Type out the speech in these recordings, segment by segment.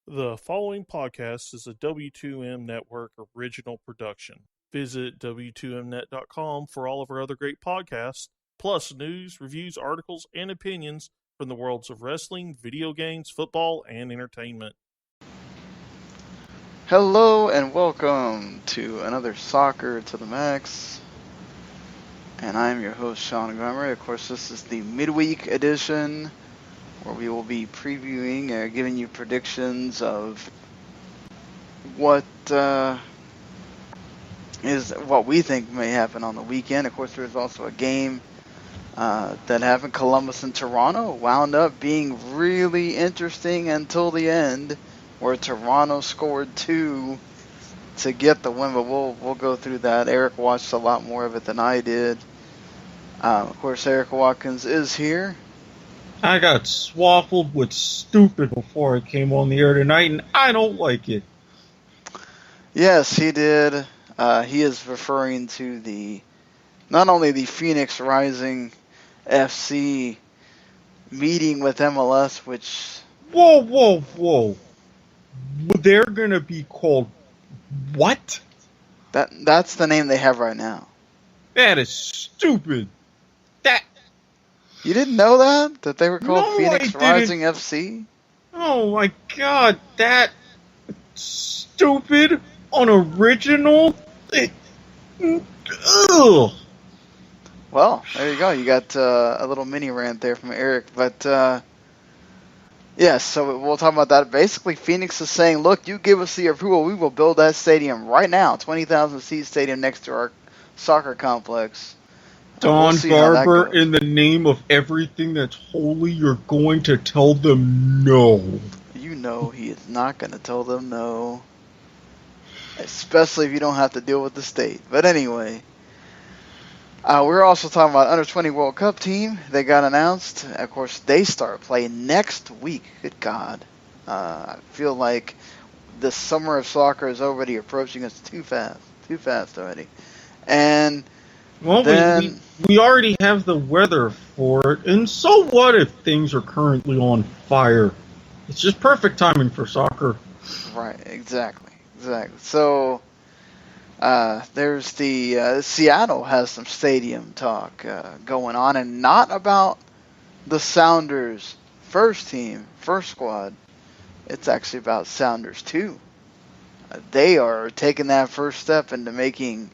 The following podcast is a W2M Network original production. Visit W2Mnet.com for all of our other great podcasts, plus news, reviews, articles, and opinions from the worlds of wrestling, video games, football, and entertainment. Hello and welcome to another Soccer to the Max. And I'm your host, Sean Garmer. Of course, this is the midweek edition where we will be previewing or giving you predictions of what we think may happen on the weekend. Of course, there's also a game that happened. Columbus and Toronto wound up being really interesting until the end, where Toronto scored 2 to get the win. But we'll go through that. Erik watched a lot more of it than I did. Of course, Erik Watkins is here. I got swaffled with stupid before I came on the air tonight, and I don't like it. Yes, he did. He is referring to not only the Phoenix Rising FC meeting with MLS, which... Whoa. They're going to be called what? That's the name they have right now. That is stupid. You didn't know that? That they were called No, Phoenix Rising FC? Oh my god, that stupid, unoriginal. Ugh. Well, there you go. You got a little mini rant there from Erik. But, yes, so we'll talk about that. Basically, Phoenix is saying, look, you give us the approval, we will build that stadium right now. 20,000 seat stadium next to our soccer complex. Don Garber, in the name of everything that's holy, you're going to tell them no. You know he is not going to tell them no. Especially if you don't have to deal with the state. But anyway, we're also talking about Under 20 World Cup team. They got announced. Of course, they start playing next week. Good God. I feel like the summer of soccer is already approaching us too fast. Too fast already. And... well, then, we already have the weather for it, and so what if things are currently on fire? It's just perfect timing for soccer. Right, exactly. So, there's Seattle has some stadium talk going on, and not about the Sounders first squad. It's actually about Sounders 2. They are taking that first step into making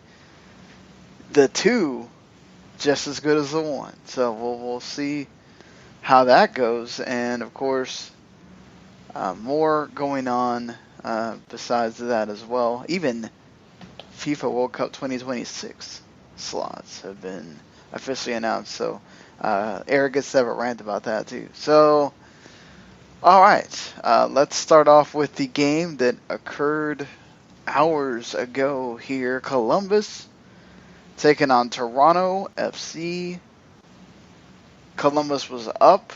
the 2 just as good as the 1. So we'll see how that goes. And of course, more going on besides that as well. Even FIFA World Cup 2026 slots have been officially announced. So Erik gets to have a rant about that too. So, all right, let's start off with the game that occurred hours ago here. Columbus taking on Toronto FC. Columbus was up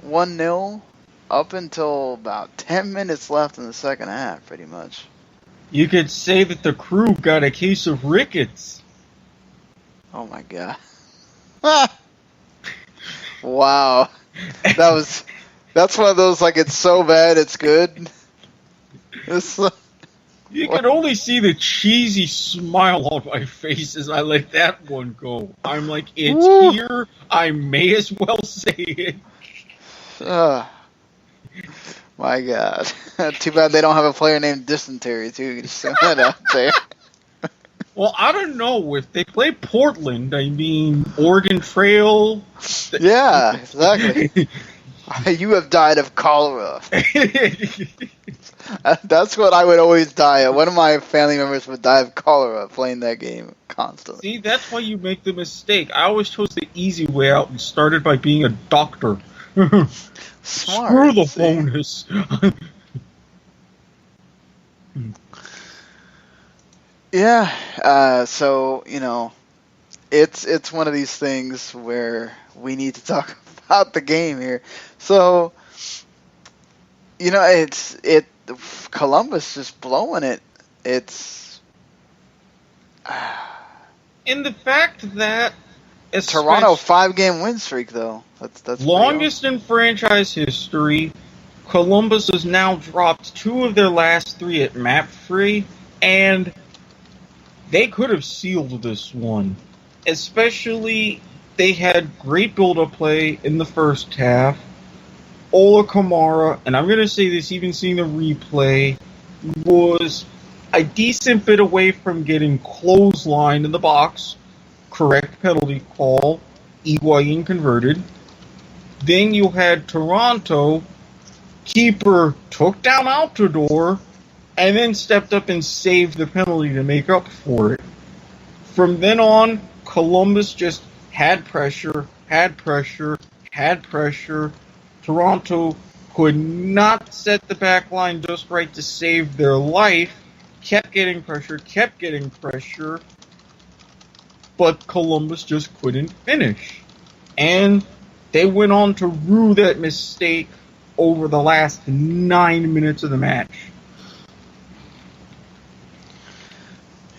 1-0 up until about 10 minutes left in the second half, pretty much. You could say that the crew got a case of rickets. Oh my god. Wow. That's one of those, like, it's so bad it's good. You could only see the cheesy smile on my face as I let that one go. I'm like, it's here. I may as well say it. My God. Too bad they don't have a player named Dysentery, too. You just throw that out there. Well, I don't know. If they play Portland, I mean, Oregon Trail. Yeah, exactly. You have died of cholera. That's what I would always die of. One of my family members would die of cholera playing that game constantly. See, that's why you make the mistake. I always chose the easy way out and started by being a doctor. Smart. Screw the bonus. Yeah, so, you know, it's one of these things where we need to talk about the game here. So, you know, Columbus just blowing it. It's and the fact that Toronto 5-game win streak though. That's longest in franchise history. Columbus has now dropped 2 of their last 3 at map free, and they could have sealed this one. Especially, they had great build-up play in the first half. Ola Kamara, and I'm going to say this even seeing the replay, was a decent bit away from getting clotheslined in the box. Correct penalty call. Higuain converted. Then you had Toronto. Keeper took down Altidore and then stepped up and saved the penalty to make up for it. From then on, Columbus just had pressure. Toronto could not set the back line just right to save their life. Kept getting pressure, but Columbus just couldn't finish. And they went on to rue that mistake over the last 9 minutes of the match.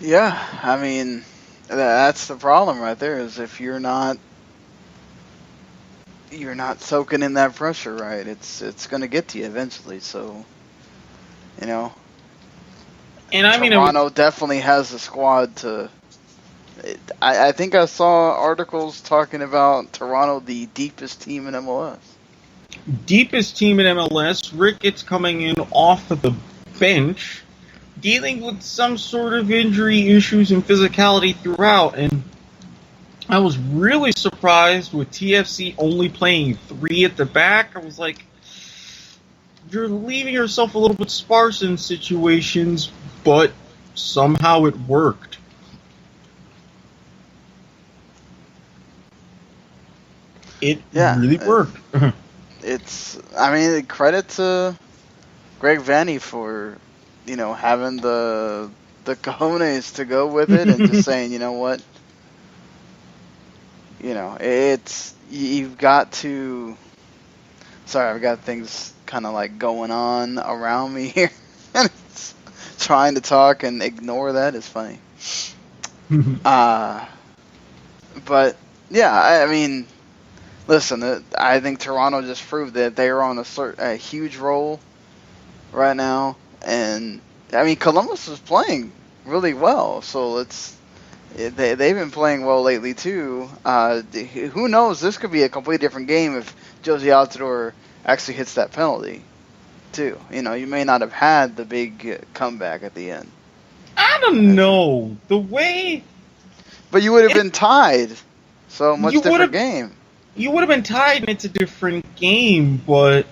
Yeah, I mean, that's the problem right there, is if you're not soaking in that pressure, right? It's going to get to you eventually. So, you know, and I mean, Toronto definitely has the squad to. I think I saw articles talking about Toronto, the deepest team in MLS. Deepest team in MLS. Ricketts coming in off of the bench, dealing with some sort of injury issues and physicality throughout, and I was really surprised with TFC only playing 3 at the back. I was like, you're leaving yourself a little bit sparse in situations, but somehow it worked. It really worked. I mean, credit to Greg Vanny for, having the cojones to go with it and just saying, you know what, you've got to. Sorry, I've got things kind of like going on around me here. And trying to talk and ignore that is funny. But yeah, I mean, listen, I think Toronto just proved that they are on a huge roll right now, and I mean Columbus is playing really well, so they've been playing well lately too. Who knows? This could be a completely different game if Josie Altidore actually hits that penalty too. You may not have had the big comeback at the end. I don't know the way, but you would have been tied. So much different game. You would have been tied, and it's a different game, but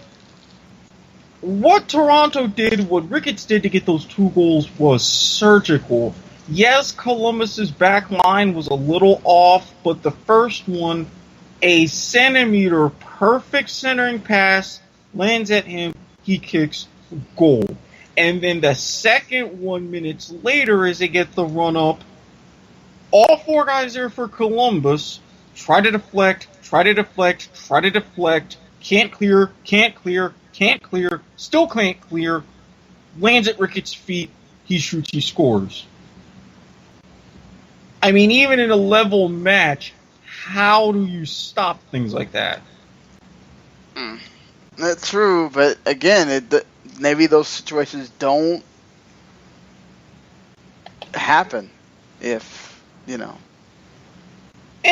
what Toronto did, what Ricketts did to get those 2 goals was surgical. Yes, Columbus's back line was a little off, but the first one, a centimeter perfect centering pass, lands at him, he kicks goal. And then the second 1 minutes later, as they get the run up, all 4 guys there for Columbus try to deflect, can't clear, still can't clear, lands at Ricketts' feet, he shoots, he scores. I mean, even in a level match, how do you stop things like that? That's true, but again, maybe those situations don't happen if, And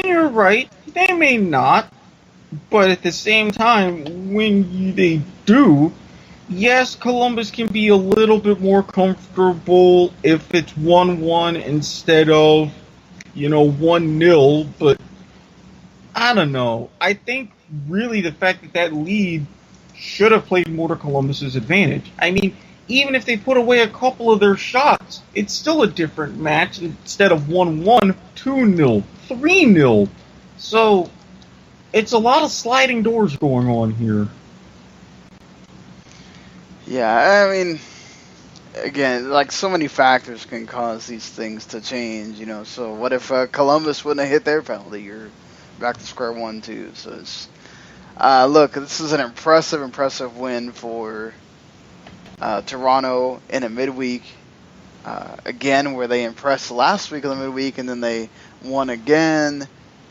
you're right, they may not, but at the same time, when they do, yes, Columbus can be a little bit more comfortable if it's 1-1 instead of, 1-0, but I don't know. I think really the fact that lead should have played more to Columbus's advantage. I mean, even if they put away a couple of their shots, it's still a different match. Instead of 1-1, 2-0, 3-0. So, it's a lot of sliding doors going on here. Yeah, I mean, again, like so many factors can cause these things to change, So what if Columbus wouldn't have hit their penalty? You're back to square one, too. So it's, look, this is an impressive win for Toronto in a midweek. Again, where they impressed last week of the midweek, and then they won again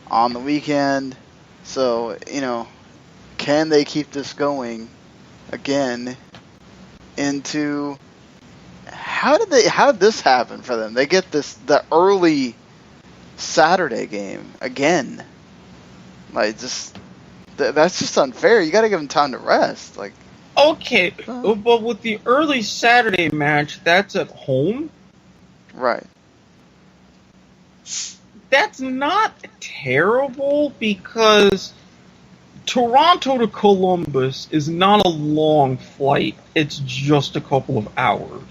on the weekend. So, can they keep this going again into how did this happen for them? They get the early Saturday game again. Like, just that's just unfair. You got to give them time to rest. Like, okay, but with the early Saturday match, that's at home. Right. That's not terrible because Toronto to Columbus is not a long flight. It's just a couple of hours.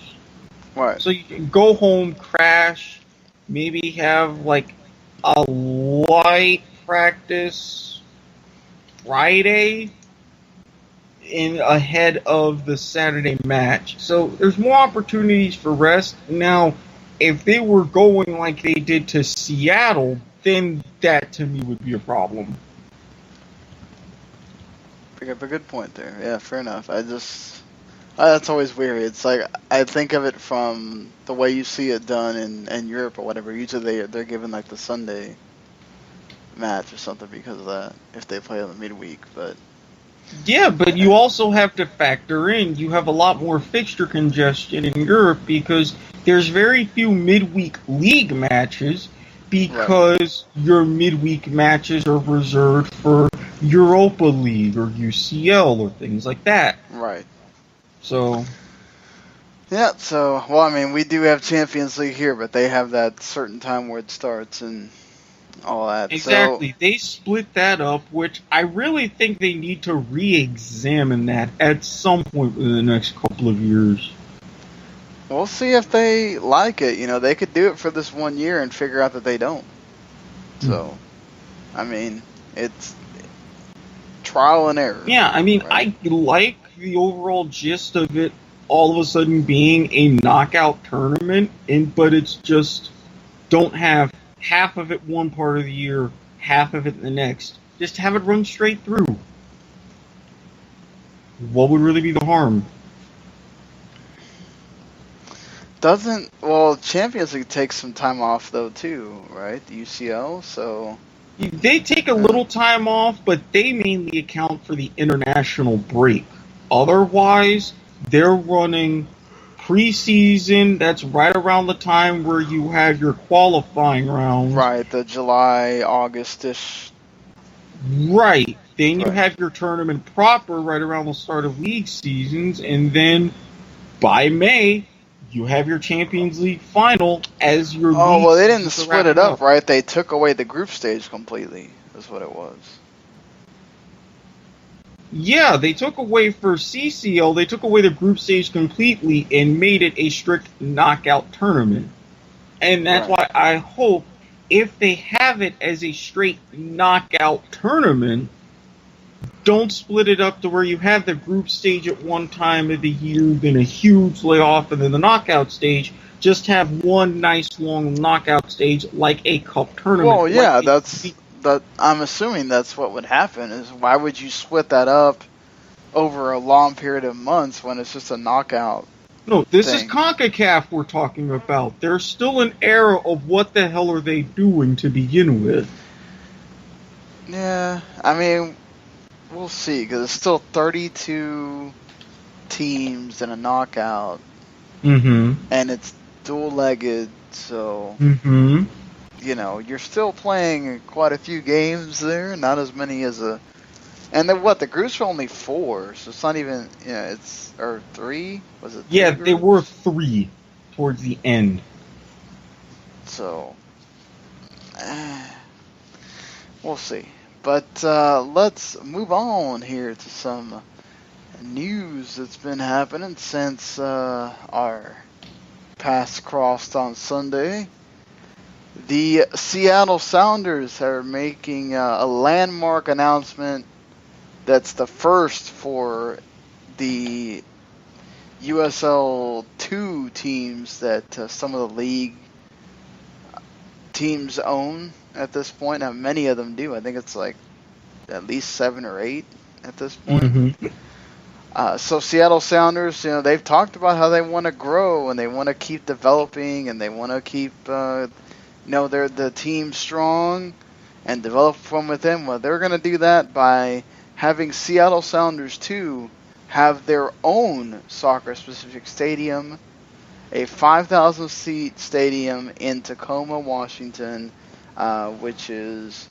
Right. So you can go home, crash, maybe have like a light practice Friday ahead of the Saturday match. So there's more opportunities for rest. Now, if they were going like they did to Seattle, then that to me would be a problem. Bring up a good point there. Yeah, fair enough. That's always weird. It's like, I think of it from the way you see it done in Europe or whatever. Usually they're given like the Sunday match or something because of that, if they play on the midweek. But yeah, but you also have to factor in, you have a lot more fixture congestion in Europe because there's very few midweek league matches because your midweek matches are reserved for Europa League or UCL or things like that. Right. So. Yeah, well, I mean, we do have Champions League here, but they have that certain time where it starts and all that. Exactly. So, they split that up, which I really think they need to re-examine that at some point in the next couple of years. We'll see if they like it. You know, they could do it for this 1 year and figure out that they don't. So, I mean, it's trial and error. Yeah, I mean, right? I like the overall gist of it all of a sudden being a knockout tournament, but it's just don't have half of it one part of the year, half of it the next. Just have it run straight through. What would really be the harm? Champions League takes some time off though too, right? The UCL, so they take a little time off, but they mainly account for the international break. Otherwise, they're running preseason. That's right around the time where you have your qualifying rounds. Right, the July, August-ish. Right. Then you have your tournament proper right around the start of league seasons, and then by May, you have your Champions League final as your league. Oh, well, they didn't split it up, right? They took away the group stage completely, is what it was. Yeah, they took away for CCL, they took away the group stage completely and made it a strict knockout tournament. And that's why I hope if they have it as a straight knockout tournament, don't split it up to where you have the group stage at one time of the year, then a huge layoff, and then the knockout stage. Just have one nice long knockout stage like a cup tournament. Well, yeah, I'm assuming that's what would happen. Is why would you split that up over a long period of months when it's just a knockout? No, this is CONCACAF we're talking about. There's still an era of what the hell are they doing to begin with. Yeah, I mean, we'll see, because it's still 32 teams in a knockout. Mm-hmm. And it's dual-legged, so... Mm-hmm. You know, you're still playing quite a few games there, not as many as a... And then the groups are only 4, so it's not even... or 3? Was it 3 Yeah, groups? they were 3 towards the end. So... we'll see. But let's move on here to some news that's been happening since our paths crossed on Sunday. The Seattle Sounders are making a landmark announcement that's the first for the USL 2 teams that some of the league teams own at this point. Now, many of them do. I think it's like at least 7 or 8 at this point. Mm-hmm. So Seattle Sounders, they've talked about how they want to grow and they want to keep developing and they want to keep... they're the team strong and develop from within. Well, they're going to do that by having Seattle Sounders 2 have their own soccer-specific stadium, a 5,000-seat stadium in Tacoma, Washington, which is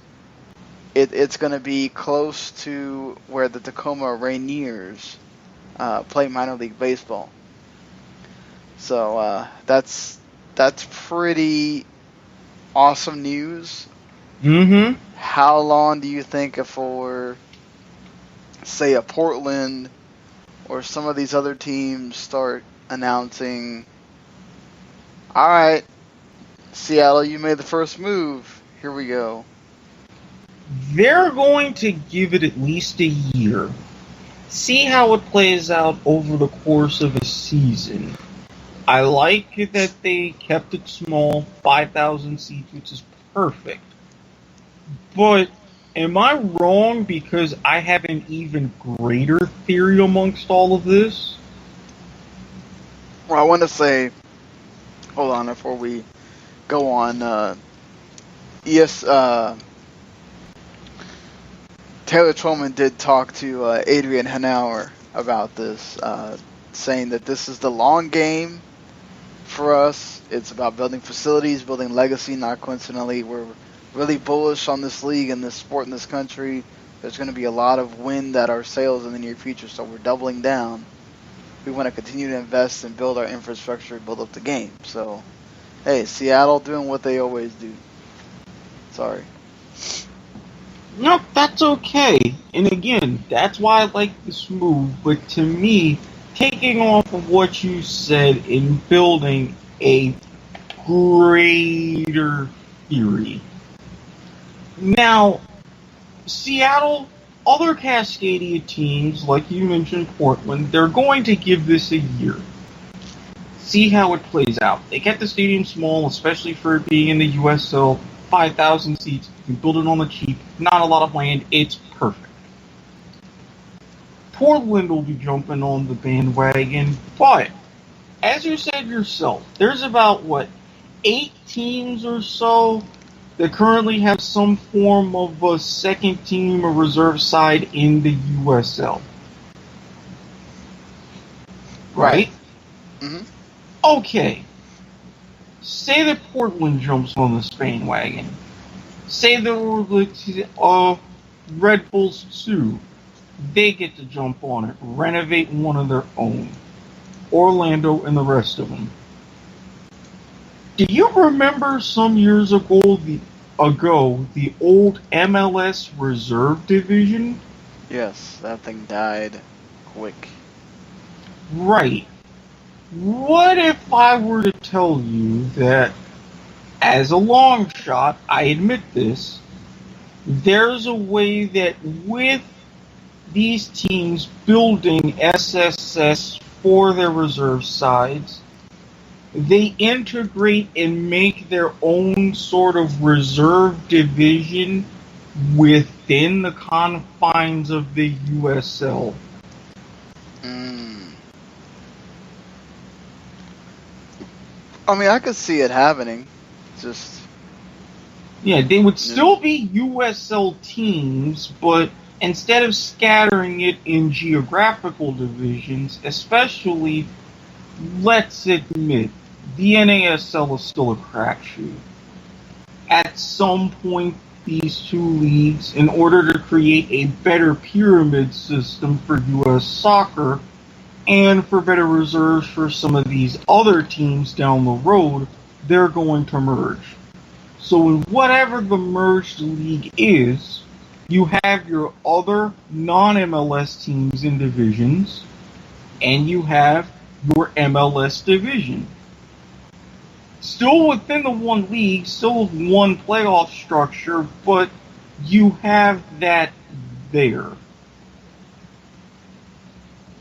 it's going to be close to where the Tacoma Rainiers play minor league baseball. So that's pretty awesome news. Mm-hmm. How long do you think before, say, a Portland or some of these other teams start announcing, all right, Seattle, you made the first move. Here we go. They're going to give it at least a year. See how it plays out over the course of a season. I like that they kept it small, 5,000 seats, which is perfect. But am I wrong because I have an even greater theory amongst all of this? Well, I want to say, hold on, before we go on, Taylor Twellman did talk to Adrian Hanauer about this, saying that this is the long game for us. It's about building facilities, building legacy. Not coincidentally, we're really bullish on this league and this sport in this country. There's going to be a lot of wind at our sails in the near future, so we're doubling down. We want to continue to invest and build our infrastructure, build up the game. So, hey, Seattle doing what they always do. Sorry. No, that's okay. And again, that's why I like this move. But to me, taking off of what you said in building a greater theory. Now, Seattle, other Cascadia teams, like you mentioned Portland, they're going to give this a year. See how it plays out. They kept the stadium small, especially for it being in the USL. 5,000 seats. You can build it on the cheap. Not a lot of land. It's perfect. Portland will be jumping on the bandwagon, but as you said yourself, there's about 8 teams or so that currently have some form of a second team or reserve side in the USL. Right? Mm-hmm. Okay. Say that Portland jumps on the bandwagon. Say there were Red Bulls 2. They get to jump on it, renovate one of their own. Orlando and the rest of them. Do you remember some years ago the old MLS Reserve Division? Yes, that thing died quick. Right. What if I were to tell you that, as a long shot, I admit this, there's a way that with these teams building SSS for their reserve sides, they integrate and make their own sort of reserve division within the confines of the USL. I mean, I could see it happening. Just yeah, they would still be USL teams, but instead of scattering it in geographical divisions, especially, let's admit, the NASL is still a crapshoot. At some point, these two leagues, in order to create a better pyramid system for U.S. soccer, and for better reserves for some of these other teams down the road, they're going to merge. So in whatever the merged league is, you have your other non-MLS teams in divisions, and you have your MLS division. Still within the one league, still one playoff structure, but you have that there.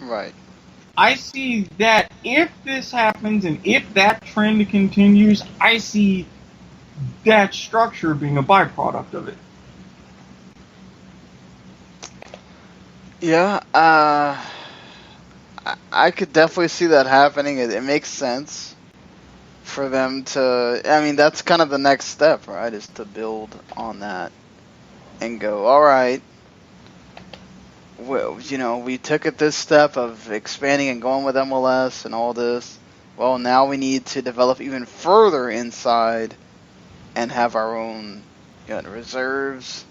right. I see that if this happens and if that trend continues, I see that structure being a byproduct of it. Yeah, I could definitely see that happening. It makes sense for them to. I mean, that's kind of the next step, right? Is to build on that and go, all right, we took it this step of expanding and going with MLS and all this. Well, now we need to develop even further inside and have our own reserves.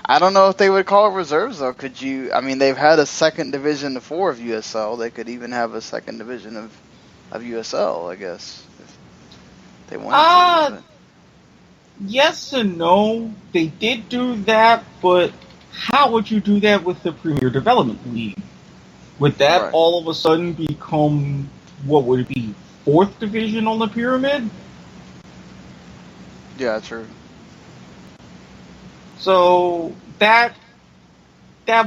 I don't know if they would call it reserves, though. Could you? I mean, they've had a second division 4 of USL. They could even have a second division of USL, I guess, if they wanted to. Yes and no. They did do that, but how would you do that with the Premier Development League? Would that all of a sudden become, what would it be, 4th division on the pyramid? Yeah, true. So that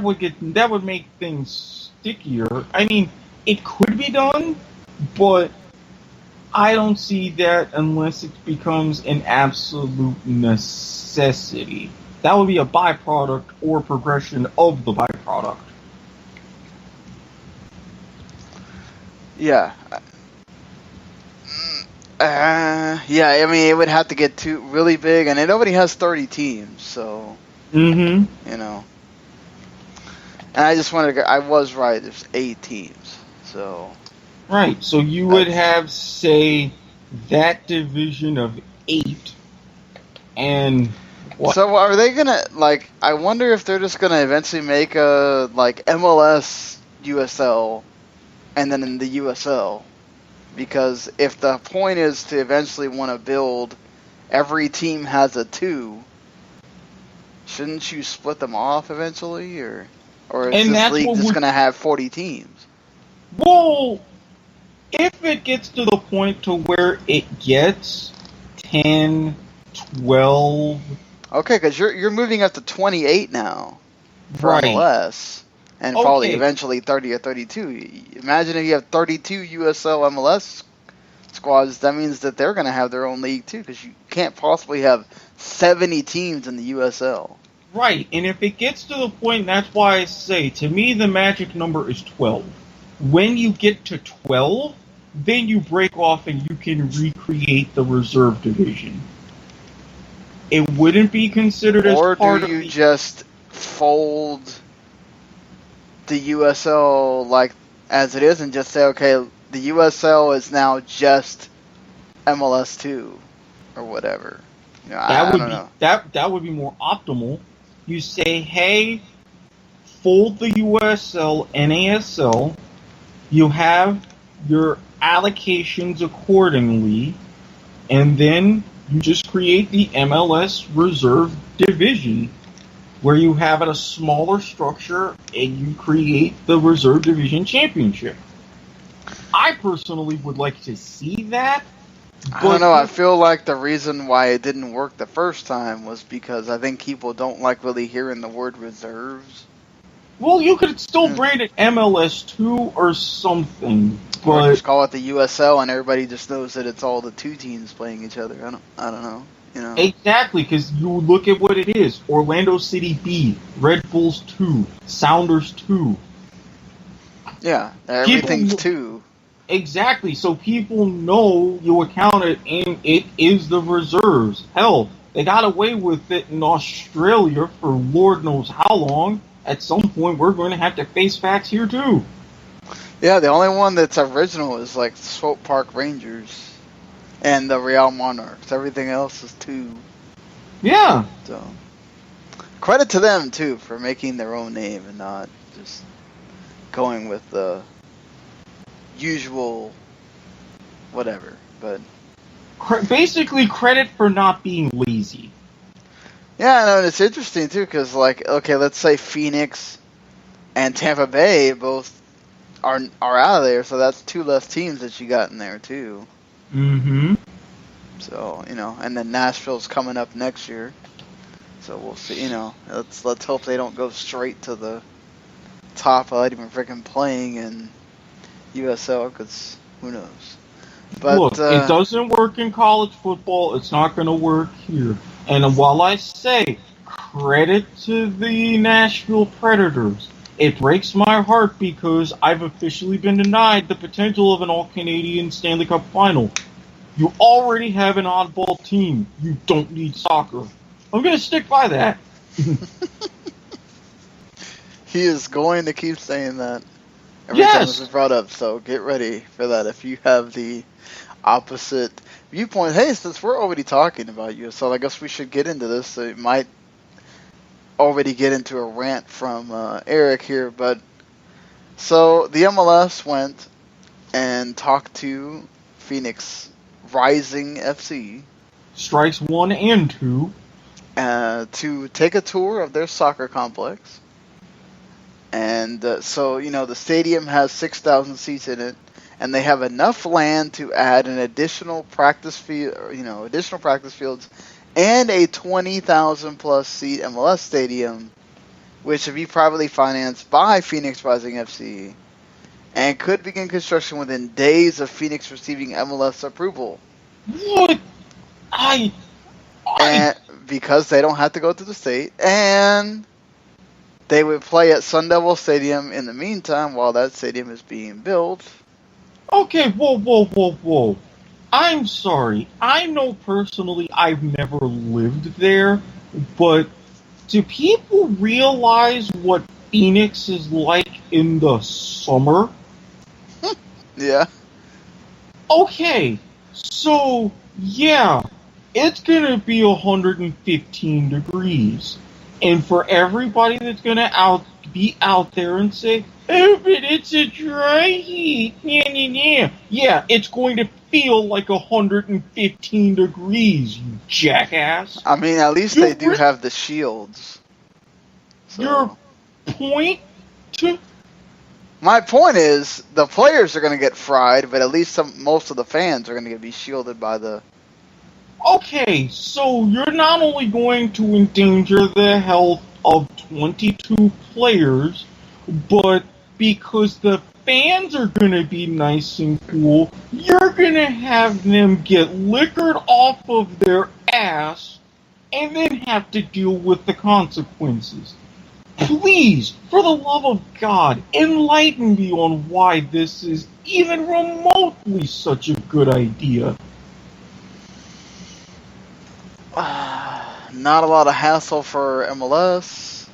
would make things stickier. I mean, it could be done, but I don't see that unless it becomes an absolute necessity. That would be a byproduct or progression of the byproduct. Yeah. I mean, it would have to get really big, and it already has 30 teams, so. And I just wanted to I was right, there's 8 teams, so. Right, so you would have, say, that division of 8, and what? So are they gonna, I wonder if they're just gonna eventually make a, MLS USL, and then in the USL. Because if the point is to eventually want to build, every team has a 2, shouldn't you split them off eventually? Or is this league just going to have 40 teams? Well, if it gets to the point to where it gets 10, 12... Okay, because you're moving up to 28 now for MLS. And probably eventually 30 or 32. Imagine if you have 32 USL MLS squads, that means that they're going to have their own league too, because you can't possibly have 70 teams in the USL. Right, and if it gets to the point, that's why I say, to me the magic number is 12. When you get to 12, then you break off and you can recreate the reserve division. It wouldn't be considered as part of... Or do you just fold the USL as it is and just say, okay, the USL is now just MLS 2 or whatever. I don't know. That would be more optimal. You say, hey, fold the USL, NASL. You have your allocations accordingly, and then you just create the MLS reserve division, where you have a smaller structure and you create the Reserve Division Championship. I personally would like to see that. I don't know. I feel like the reason why it didn't work the first time was because I think people don't like really hearing the word reserves. Well, you could still brand it MLS2 or something. But or just call it the USL and everybody just knows that it's all the 2 teams playing each other. I don't know. Exactly, because you look at what it is. Orlando City B, Red Bulls 2, Sounders 2. Yeah, everything's 2. Exactly, so people know you account it, and it is the reserves. Hell, they got away with it in Australia for Lord knows how long. At some point, we're going to have to face facts here, too. Yeah, the only one that's original is Swope Park Rangers and the Real Monarchs. Everything else is 2. Yeah. So, credit to them, too, for making their own name and not just going with the usual whatever. But basically, credit for not being lazy. Yeah, no, and it's interesting, too, because, okay, let's say Phoenix and Tampa Bay both are out of there, so that's 2 less teams that you got in there, too. Mm-hmm. So, and then Nashville's coming up next year. So we'll see, let's hope they don't go straight to the top without even freaking playing in USL, because who knows. But look, it doesn't work in college football. It's not going to work here. And while I say credit to the Nashville Predators, it breaks my heart because I've officially been denied the potential of an All-Canadian Stanley Cup final. You already have an oddball team. You don't need soccer. I'm going to stick by that. He is going to keep saying that every time this is brought up. So get ready for that. If you have the opposite viewpoint, hey, since we're already talking about USL, I guess we should get into this. So it might already get into a rant from Eric here, but so the MLS went and talked to Phoenix Rising FC, Strikes 1 and 2, to take a tour of their soccer complex. And so, the stadium has 6,000 seats in it, and they have enough land to add an additional practice field, additional practice fields, and a 20,000 plus seat MLS stadium, which will be privately financed by Phoenix Rising FC, and could begin construction within days of Phoenix receiving MLS approval. What? And because they don't have to go to the state, and they would play at Sun Devil Stadium in the meantime while that stadium is being built. Okay, whoa. I'm sorry. I know personally I've never lived there, but do people realize what Phoenix is like in the summer? Yeah. Okay, so, yeah, it's gonna be 115 degrees. And for everybody that's gonna be out there and say, oh, but it's a dry heat, yeah, it's going to feel like 115 degrees, you jackass. I mean, at least they do have the shields. So. Your point? My point is, the players are going to get fried, but at least most of the fans are going to be shielded by the... Okay, so you're not only going to endanger the health of 22 players, but because the fans are going to be nice and cool, you're going to have them get liquored off of their ass and then have to deal with the consequences. Please, for the love of God, enlighten me on why this is even remotely such a good idea. Not a lot of hassle for MLS.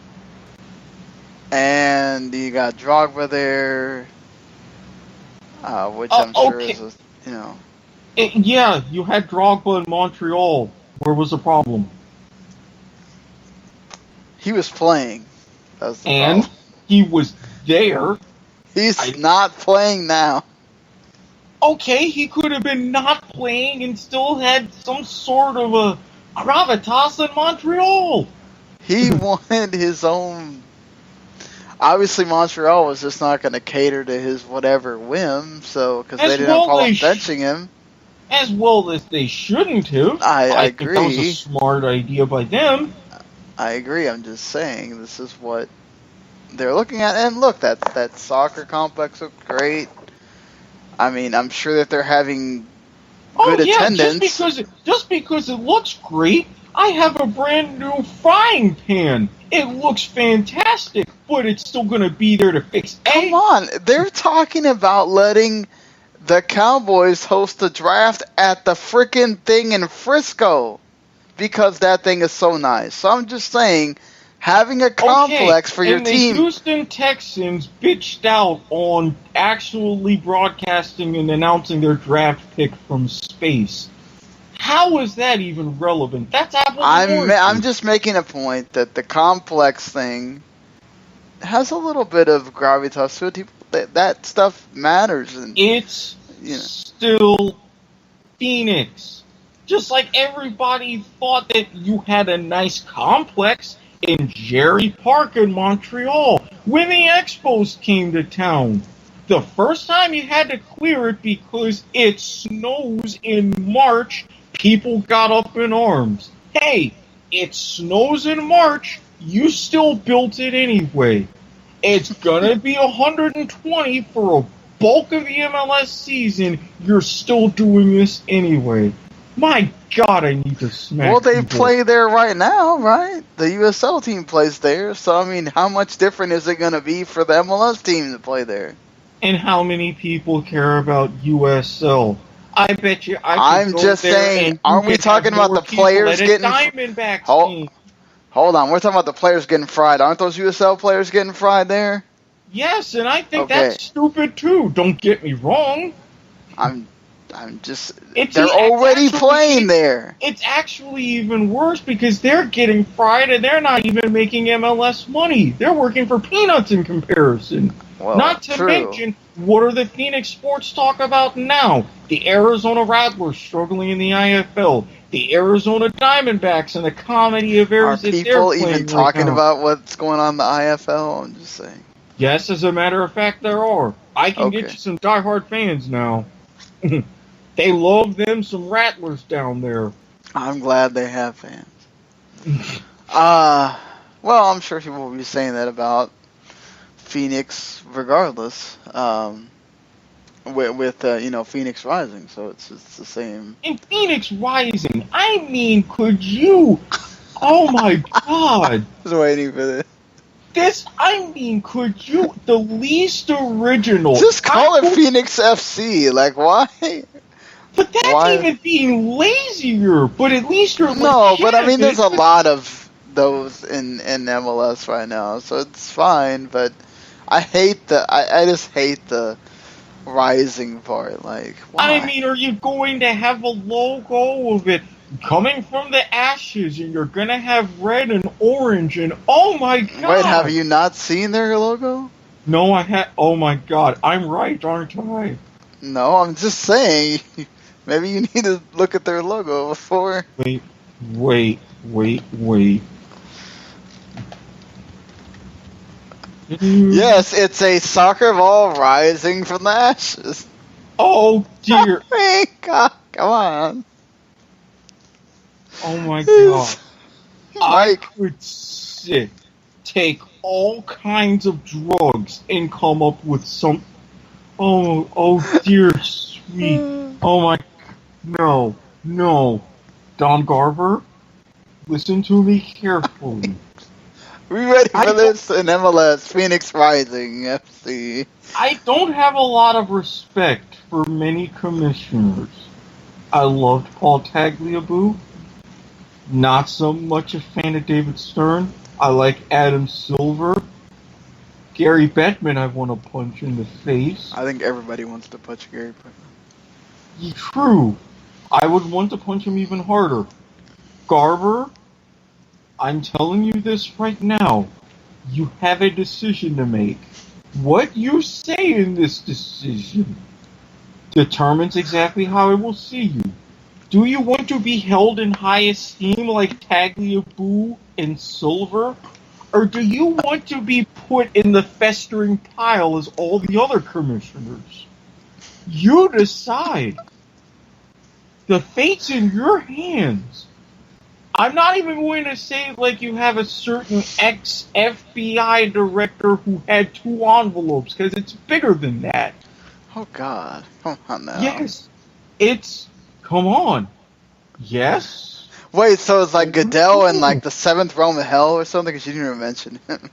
And you got Drogba there, which I'm sure is, Yeah, you had Drogba in Montreal. Where was the problem? He was playing. That's the and problem. He was there. He's not playing now. Okay, he could have been not playing and still had some sort of a gravitas in Montreal. He wanted his own... Obviously, Montreal was just not going to cater to his whatever whim, so because they didn't have a problem benching him. As well as they shouldn't have. I agree. Think that was a smart idea by them. I agree. I'm just saying this is what they're looking at. And look, that soccer complex looks great. I mean, I'm sure that they're having good attendance. Just because it looks great, I have a brand new frying pan. It looks fantastic, but it's still going to be there to fix Come on. They're talking about letting the Cowboys host a draft at the frickin' thing in Frisco because that thing is so nice. So I'm just saying, having a complex for your team... the Houston Texans bitched out on actually broadcasting and announcing their draft pick from space. How is that even relevant? That's apples and oranges. I'm just making a point that the complex thing has a little bit of gravitas to it. That stuff matters. And it's still Phoenix. Just like everybody thought that you had a nice complex in Jerry Park in Montreal when the Expos came to town. The first time you had to clear it because it snows in March, people got up in arms. Hey, it snows in March, you still built it anyway. It's gonna be 120 for a bulk of the MLS season, you're still doing this anyway. My God, I need to smack Well, they people. play there right now, right? The USL team plays there, so I mean, how much different is it going to be for the MLS team to play there? And how many people care about USL? I bet you I'm just saying, aren't we talking about the players getting... Diamondbacks team. Hold on, we're talking about the players getting fried. Aren't those USL players getting fried there? Yes, and I think Okay. that's stupid too. Don't get me wrong. I'm just. They're already playing there. It's actually even worse because they're getting fried and they're not even making MLS money. They're working for peanuts in comparison. Well, not to mention, what are the Phoenix Sports talk about now? The Arizona Rattlers struggling in the IFL. The Arizona Diamondbacks and the comedy of errors that they're playing. Are people even talking about what's going on in the IFL? I'm just saying. Yes, as a matter of fact, there are. I can get you some diehard fans now. They love them some Rattlers down there. I'm glad they have fans. Well, I'm sure people will be saying that about Phoenix regardless. With Phoenix Rising, so it's the same. In Phoenix Rising, I mean, could you? Oh my God! I was waiting for this. Could you? The least original. Just call it Phoenix FC. Like, why? But that's even being lazier. But at least you're no. But I mean, there's a lot of those in MLS right now, so it's fine. But I hate I just hate the Rising part. Like, why? I mean, are you going to have a logo of it coming from the ashes, and you're gonna have red and orange, and oh my God! Wait, have you not seen their logo? No, I had. Oh my God, I'm right, aren't I? No, I'm just saying. Maybe you need to look at their logo before. Wait. Yes, it's a soccer ball rising from the ashes. Oh dear! God, come on. Oh my God! I could take all kinds of drugs and come up with some. Oh dear sweet. Oh my. No. Don Garver, listen to me carefully. We ready for this in MLS, Phoenix Rising FC. I don't have a lot of respect for many commissioners. I loved Paul Tagliabue. Not so much a fan of David Stern. I like Adam Silver. Gary Bettman I want to punch in the face. I think everybody wants to punch Gary Bettman. True. I would want to punch him even harder. Garber, I'm telling you this right now. You have a decision to make. What you say in this decision determines exactly how I will see you. Do you want to be held in high esteem like Tagliabue and Silver? Or do you want to be put in the festering pile as all the other commissioners? You decide. The fate's in your hands. I'm not even going to say like you have a certain ex-FBI director who had 2 envelopes, because it's bigger than that. Oh, God. Come on now. Yes. Come on. Yes? Wait, so it's like Goodell and like the 7th Realm of Hell or something? Because you didn't even mention him.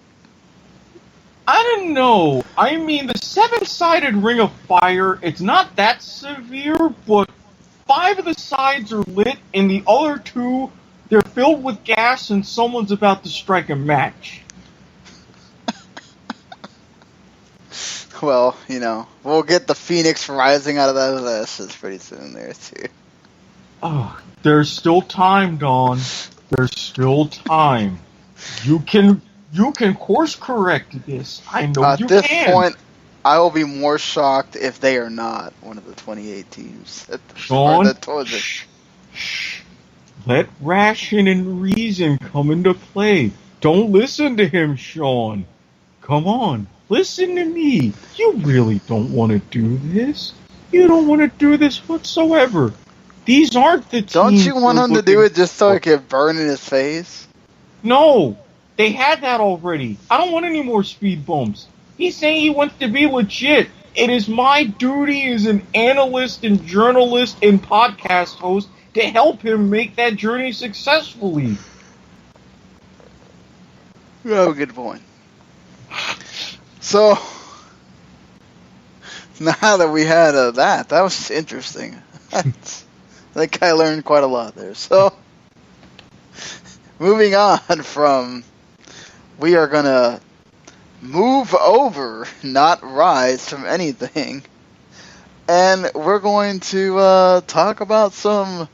I don't know. I mean, the 7-sided Ring of Fire, it's not that severe, but 5 of the sides are lit, and the other 2, they're filled with gas, and someone's about to strike a match. Well, we'll get the Phoenix Rising out of those ashes pretty soon there, too. Oh, there's still time, Dawn. There's still time. You can course correct this. I know you can. At this point, I will be more shocked if they are not one of the 28 teams. Sean, shh. Let ration and reason come into play. Don't listen to him, Sean. Come on, listen to me. You really don't want to do this. You don't want to do this whatsoever. These aren't the teams. Don't you want him to do it just so it can burn in his face? No, they had that already. I don't want any more speed bumps. He's saying he wants to be legit. It is my duty as an analyst and journalist and podcast host to help him make that journey successfully. You have a good point. So, now that we had that was interesting. I think I learned quite a lot there. So, moving on from, we are going to move over, not rise from anything. And we're going to talk about some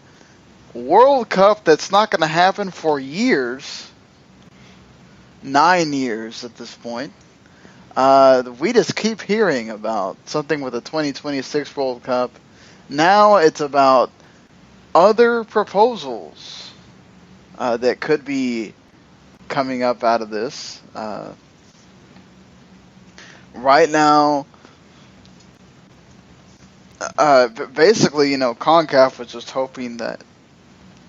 World Cup that's not going to happen for years. 9 years at this point. We just keep hearing about something with the 2026 World Cup. Now it's about other proposals that could be coming up out of this. Right now, basically, CONCACAF was just hoping that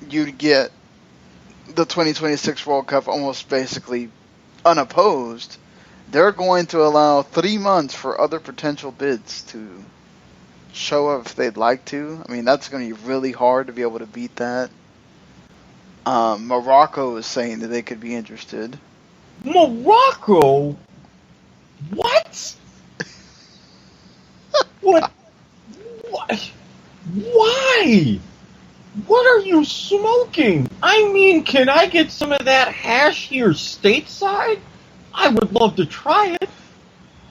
you'd get the 2026 World Cup almost basically unopposed. They're going to allow 3 months for other potential bids to show up if they'd like to. I mean, that's going to be really hard to be able to beat that. Morocco is saying that they could be interested. Morocco? What? What? What? Why? What are you smoking? I mean, can I get some of that hash here stateside? I would love to try it.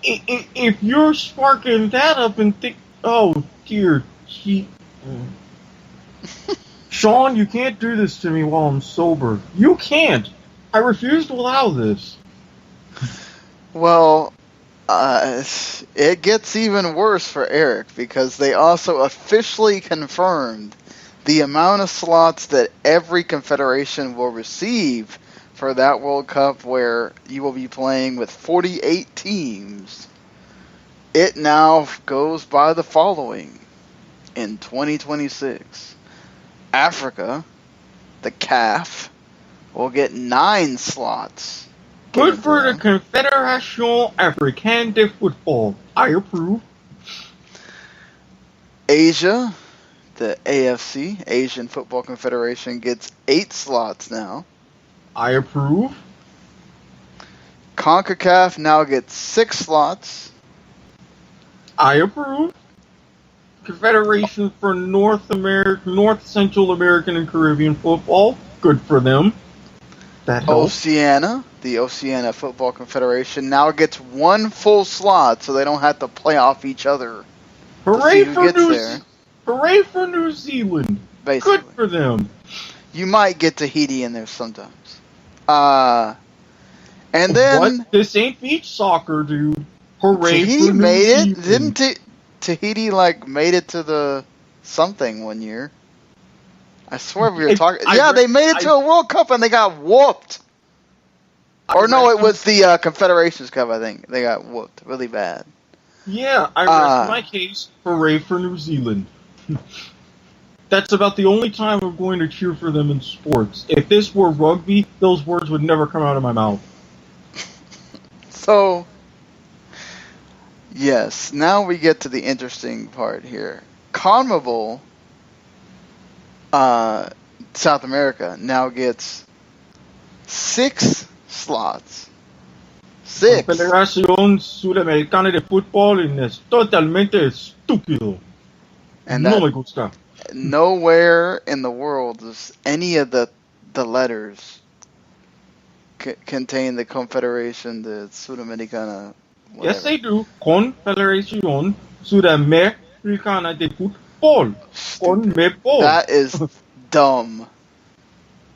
If you're sparking that up and think, oh dear, Sean, you can't do this to me while I'm sober. You can't. I refuse to allow this. Well, it gets even worse for Eric because they also officially confirmed the amount of slots that every confederation will receive for that World Cup, where you will be playing with 48 teams. It now goes by the following. In 2026, Africa, the CAF, will get 9 slots. Good for the Confédération Africaine de Football. I approve. Asia, the AFC, Asian Football Confederation, gets 8 slots now. I approve. CONCACAF now gets 6 slots. I approve. Confederation for North Central American and Caribbean football. Good for them. That helps. Oceania, the Oceania Football Confederation, now gets 1 full slot, so they don't have to play off each other. Hooray for New Zealand. Basically. Good for them. You might get Tahiti in there sometimes. And then... What? This ain't beach soccer, dude. Hooray Tahiti for New made Zealand. it? Didn't Tahiti, made it to the something one year? I swear we were talking... they made it to a World Cup and they got whooped. It was the Confederations Cup, I think. They got whooped really bad. Yeah, I rest my case. Hooray for New Zealand. That's about the only time I'm going to cheer for them in sports. If this were rugby, those words would never come out of my mouth. So, yes, now we get to the interesting part here. CONMEBOL, South America, now gets 6 slots. 6. La Federación Sudamericana de Fútbol es totalmente estúpido. And no me gusta. Nowhere in the world does any of the letters contain the Confederation, the Sudamericana. Whatever. Yes, they do. Confederación Sudamericana de Fútbol. CONMEBOL. That is dumb.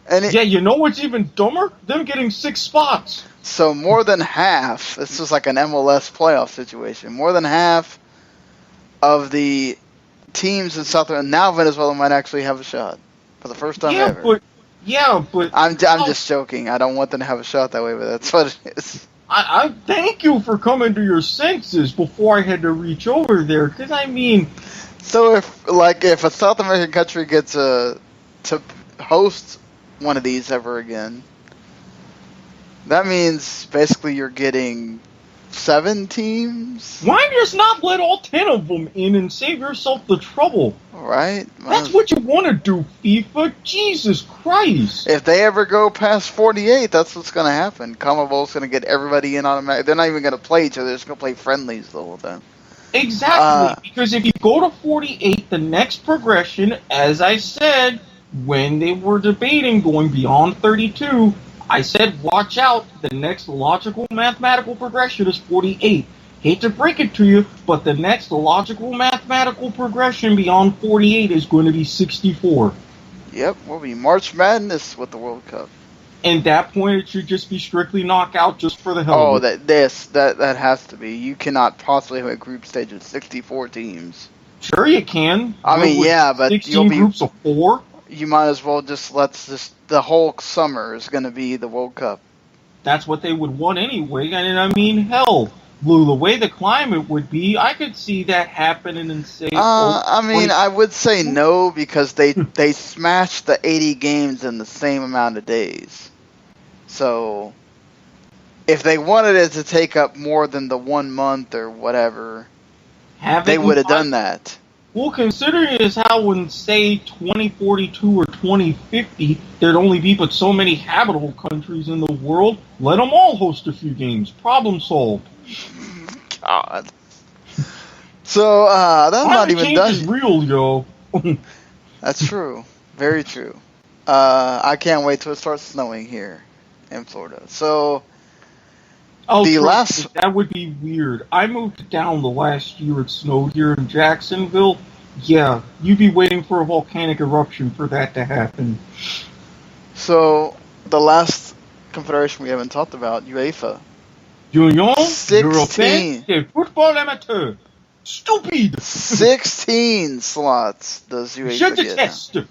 And you know what's even dumber? Them getting 6 spots. So more than half, this was like an MLS playoff situation, more than half of the teams in South America, now Venezuela might actually have a shot for the first time ever. But I'm just joking. I don't want them to have a shot that way, but that's what it is. I thank you for coming to your senses before I had to reach over there, because I mean... So if a South American country gets to host one of these ever again, that means basically you're getting 7 teams? Why just not let all 10 of them in and save yourself the trouble? Right? That's what you want to do, FIFA. Jesus Christ. If they ever go past 48, that's what's going to happen. CONMEBOL's going to get everybody in automatically. They're not even going to play each other. They're just going to play friendlies the whole time. Exactly. Because if you go to 48, the next progression, as I said, when they were debating going beyond 32, I said, watch out, the next logical mathematical progression is 48. Hate to break it to you, but the next logical mathematical progression beyond 48 is going to be 64. Yep, we'll be March Madness with the World Cup. And that point, it should just be strictly knockout just for the hell of it. That has to be. You cannot possibly have a group stage of 64 teams. Sure you can. I mean, yeah, but 16 groups of 4? You might as well the whole summer is going to be the World Cup. That's what they would want anyway. And I mean, hell, the way the climate would be, I could see that happening and say... I would say no, because they smashed the 80 games in the same amount of days. So, if they wanted it to take up more than the 1 month or whatever, they would have done that. Well, considering as how in, say, 2042 or 2050, there'd only be but so many habitable countries in the world, let them all host a few games. Problem solved. God. So, that's not even done. Climate change is real, yo. That's true. Very true. I can't wait till it starts snowing here in Florida. So, that would be weird. I moved down the last year it snowed here in Jacksonville. Yeah, you'd be waiting for a volcanic eruption for that to happen. So, the last confederation we haven't talked about, UEFA. Union 16. de Football Amateur. Stupid! 16 slots does UEFA Je get. deteste.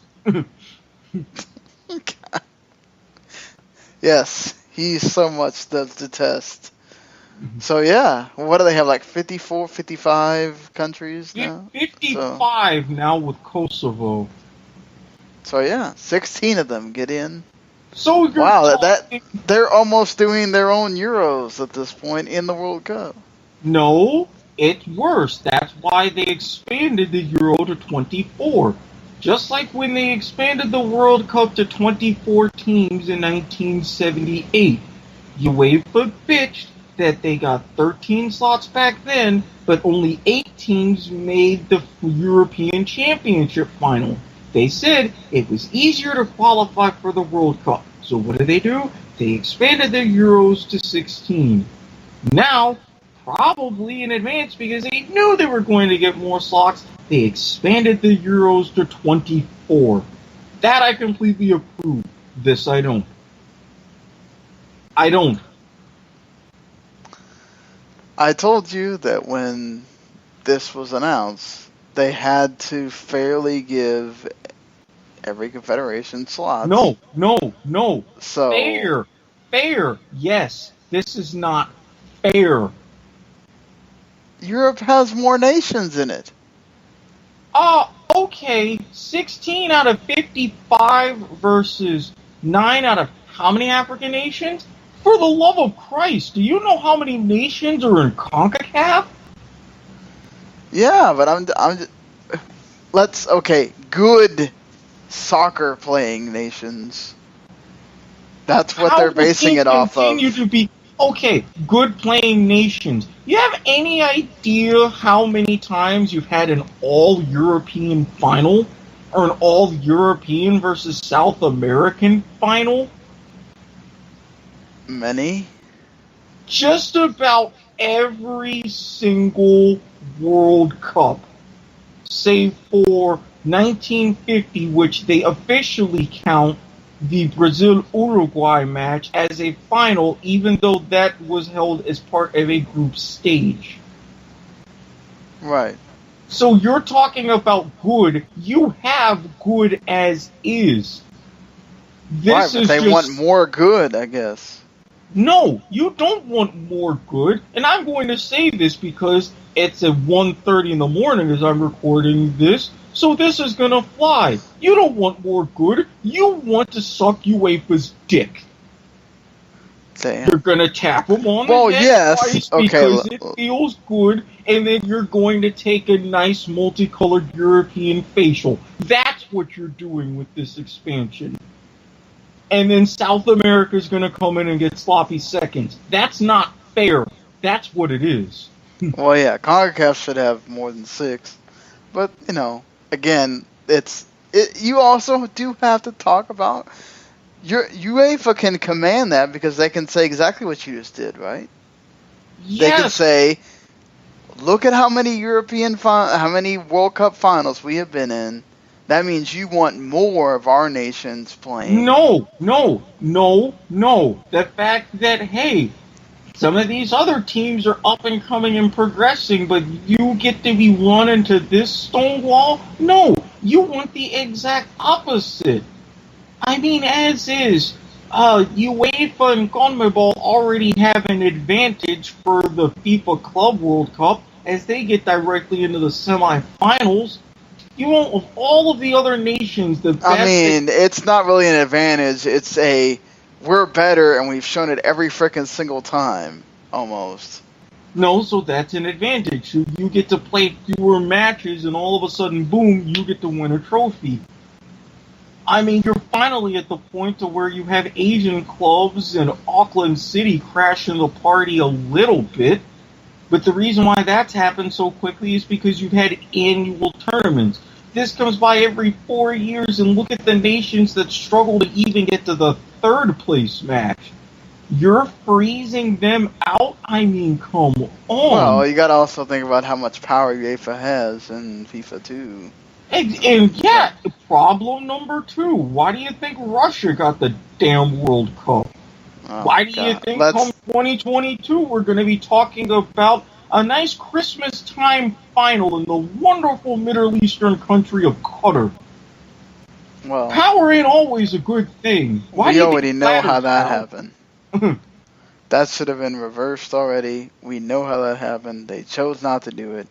Yes, he so much does detest. So yeah, what do they have, like 54, 55 countries now? 55 now with Kosovo. So yeah, 16 of them get in. So they're almost doing their own Euros at this point in the World Cup. No, it's worse. That's why they expanded the Euro to 24. Just like when they expanded the World Cup to 24 teams in 1978. UEFA bitched that they got 13 slots back then, but only 8 teams made the European Championship final. They said it was easier to qualify for the World Cup. So what did? They expanded their Euros to 16. Now, probably in advance because they knew they were going to get more slots, they expanded the Euros to 24. That I completely approve. This I don't. I told you that when this was announced, they had to fairly give every confederation slots. No. So Fair. Yes, this is not fair. Europe has more nations in it. Okay. 16 out of 55 versus 9 out of how many African nations? For the love of Christ, do you know how many nations are in CONCACAF? Yeah, but good soccer playing nations. That's what they're basing it off of. Good playing nations. You have any idea how many times you've had an all-European final? Or an all-European versus South American final? Many? Just about every single World Cup, save for 1950, which they officially count the Brazil-Uruguay match as a final, even though that was held as part of a group stage. Right. So you're talking about good. You have good as is. Right, but they want more good, I guess. No, you don't want more good. And I'm going to say this because it's at 1:30 in the morning as I'm recording this. So this is going to fly. You don't want more good. You want to suck UEFA's dick. Damn. You're going to tap them on the head twice because it feels good, and then you're going to take a nice multicolored European facial. That's what you're doing with this expansion. And then South America's going to come in and get sloppy seconds. That's not fair. That's what it is. Well, yeah, CONCACAF should have more than 6. But, again, it's you also do have to talk about UEFA can command that because they can say exactly what you just did, right? Yes. They can say, look at how many how many World Cup finals we have been in. That means you want more of our nations playing. No. The fact that, hey, some of these other teams are up and coming and progressing, but you get to be run into this stonewall? No, you want the exact opposite. I mean, as is, UEFA and CONMEBOL already have an advantage for the FIFA Club World Cup as they get directly into the semifinals. You want of all of the other nations the best. I mean, it's not really an advantage. It's we're better, and we've shown it every frickin' single time, almost. No, so that's an advantage. You get to play fewer matches, and all of a sudden, boom, you get to win a trophy. I mean, you're finally at the point to where you have Asian clubs and Auckland City crashing the party a little bit. But the reason why that's happened so quickly is because you've had annual tournaments. This comes by every 4 years, and look at the nations that struggle to even get to the third place match. You're freezing them out? I mean, come on. Well, you gotta also think about how much power UEFA has in FIFA too. And yeah, problem number 2. Why do you think Russia got the damn World Cup? Oh, Why do you think come 2022 we're going to be talking about a nice Christmas time final in the wonderful Middle Eastern country of Qatar? Well, power ain't always a good thing. We already know how that happened. That should have been reversed already. We know how that happened. They chose not to do it.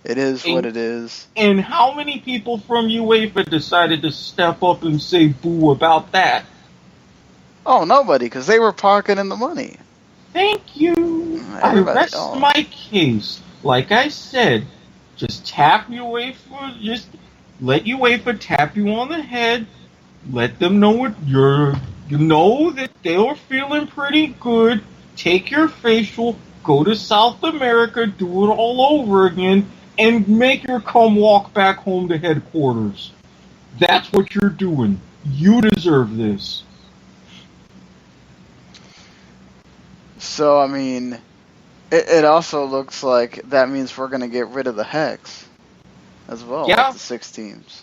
It is what it is. And how many people from UEFA decided to step up and say boo about that? Oh, nobody, because they were pocketing the money. Thank you. I rest my case. Like I said, just tap UEFA, just let UEFA tap you on the head. Let them know what you know that they were feeling pretty good. Take your facial, go to South America, do it all over again, and make your come walk back home to headquarters. That's what you're doing. You deserve this. So, I mean, it also looks like that means we're going to get rid of the Hex as well, yeah. With the 6 teams.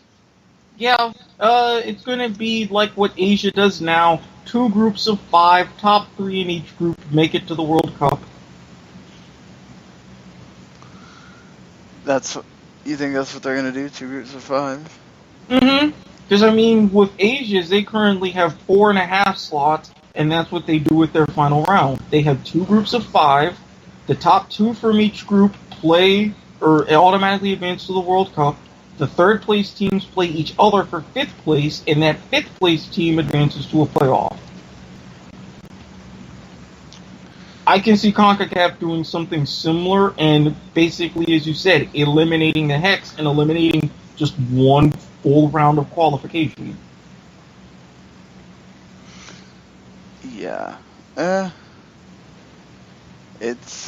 Yeah, it's going to be like what Asia does now. 2 groups of 5, top 3 in each group make it to the World Cup. You think that's what they're going to do, 2 groups of 5? Mm-hmm. Because, I mean, with Asia, they currently have 4.5 slots, and that's what they do with their final round. They have 2 groups of 5. The top 2 from each group play or automatically advance to the World Cup. The third place teams play each other for 5th place, and that 5th place team advances to a playoff. I can see CONCACAF doing something similar, and basically, as you said, eliminating the Hex and eliminating just 1 full round of qualification. Yeah. It's,